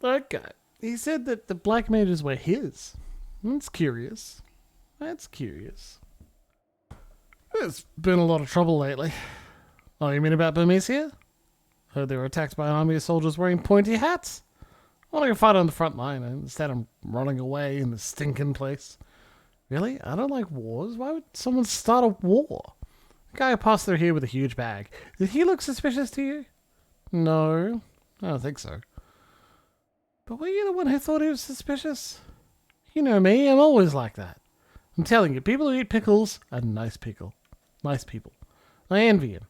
Okay. He said that the black mages were his. That's curious. That's curious. There's been a lot of trouble lately. Oh, you mean about Burmecia? Heard they were attacked by an army of soldiers wearing pointy hats? I want to go fight on the front line, and instead I'm running away in this stinking place. Really? I don't like wars. Why would someone start a war? The guy who passed through here with a huge bag. Did he look suspicious to you? No. I don't think so. But were you the one who thought he was suspicious? You know me, I'm always like that. I'm telling you, people who eat pickles are nice people. Nice people. I envy him.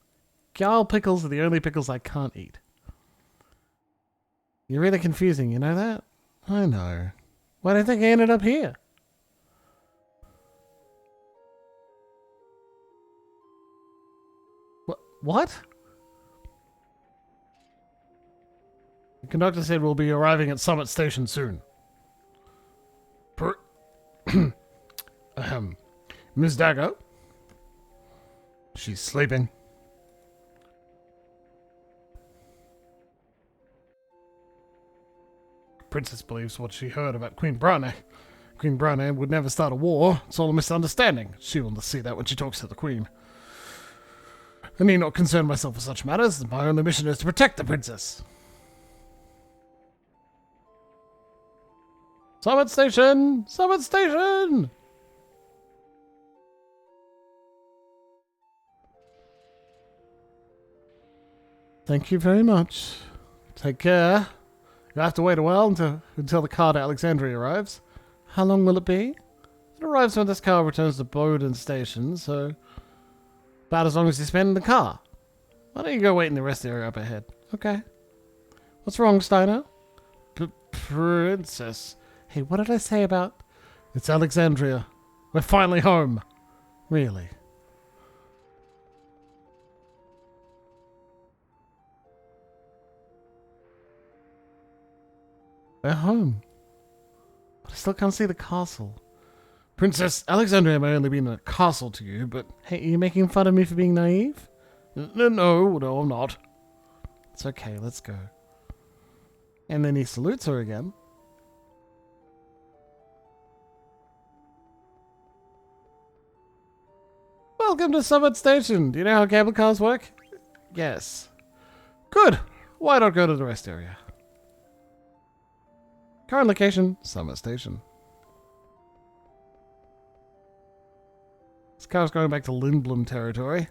Gall pickles are the only pickles I can't eat. You're really confusing, you know that? I know. Why do you think I ended up here? What? The conductor said we'll be arriving at Summit Station soon. Miss Dago? She's sleeping. Princess believes what she heard about Queen Brane. Queen Brane would never start a war. It's all a misunderstanding. She will see that when she talks to the Queen. I need not concern myself with such matters. My only mission is to protect the princess. Summit Station! Summit Station! Thank you very much. Take care. You have to wait a while until the car to Alexandria arrives. How long will it be? It arrives when this car returns to Bowden Station, so... about as long as you spend in the car. Why don't you go wait in the rest area up ahead? Okay. What's wrong, Steiner? Princess. Hey, what did I say about... It's Alexandria. We're finally home. Really? We're home. But I still can't see the castle. Princess, Alexandria may only be in a castle to you, but... Hey, are you making fun of me for being naive? No, I'm not. It's okay, let's go. And then he salutes her again. Welcome to Summit Station. Do you know how cable cars work? Yes. Good. Why not go to the rest area? Current location, Summit Station. This car's going back to Lindblom territory.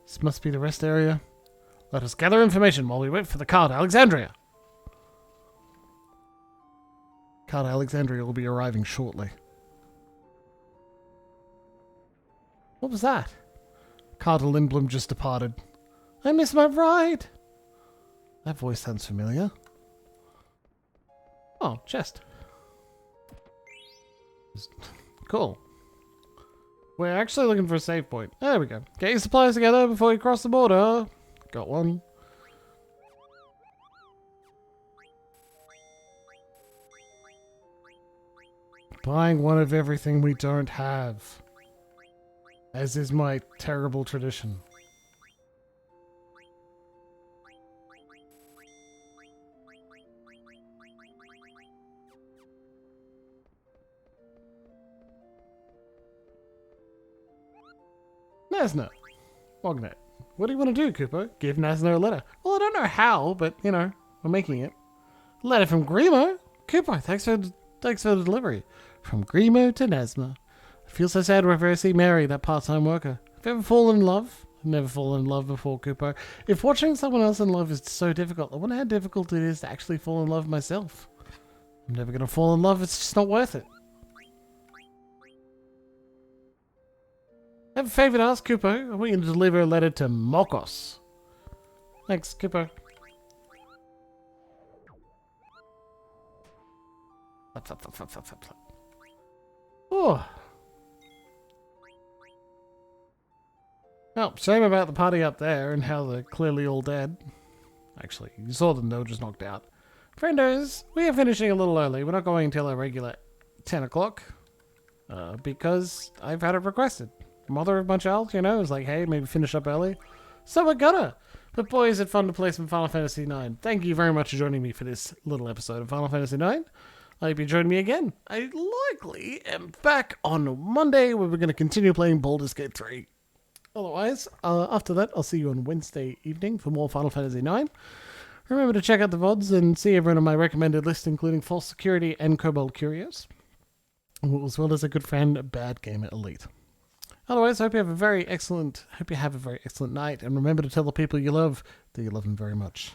This must be the rest area. Let us gather information while we wait for the car to Alexandria. Car to Alexandria will be arriving shortly. What was that? Car to Lindblom just departed. I missed my ride. That voice sounds familiar. Oh, chest. Cool. We're actually looking for a save point. There we go. Get your supplies together before you cross the border. Got one. Buying one of everything we don't have. As is my terrible tradition. Nasna. Mognet. What do you want to do, Cooper? Give Nasna a letter. Well, I don't know how, but, you know, we're making it. Letter from Grimo? Cooper, thanks for the delivery. From Grimo to Nasma. I feel so sad whenever I see Mary, that part-time worker. Have you ever fallen in love? I've never fallen in love before, Cooper. If watching someone else in love is so difficult, I wonder how difficult it is to actually fall in love myself. I'm never going to fall in love, it's just not worth it. I have a favour to ask, Cooper. I want you to deliver a letter to Mokos. Thanks, Cooper. Oh. Well, shame about the party up there and how they're clearly all dead. Actually, you saw them, they were just knocked out. Friendos, we are finishing a little early. We're not going until our regular 10 o'clock. Because I've had it requested. Mother of my child, you know, is like, hey, maybe finish up early. So we're gonna. But boy, is it fun to play some Final Fantasy IX. Thank you very much for joining me for this little episode of Final Fantasy IX. I hope you join me again. I likely am back on Monday where we're going to continue playing Baldur's Gate 3. Otherwise, after that, I'll see you on Wednesday evening for more Final Fantasy IX. Remember to check out the VODs and see everyone on my recommended list, including False Security and Kobold Curios, as well as a good friend, Bad Gamer Elite. Otherwise, I hope you have a very excellent night, and remember to tell the people you love that you love them very much.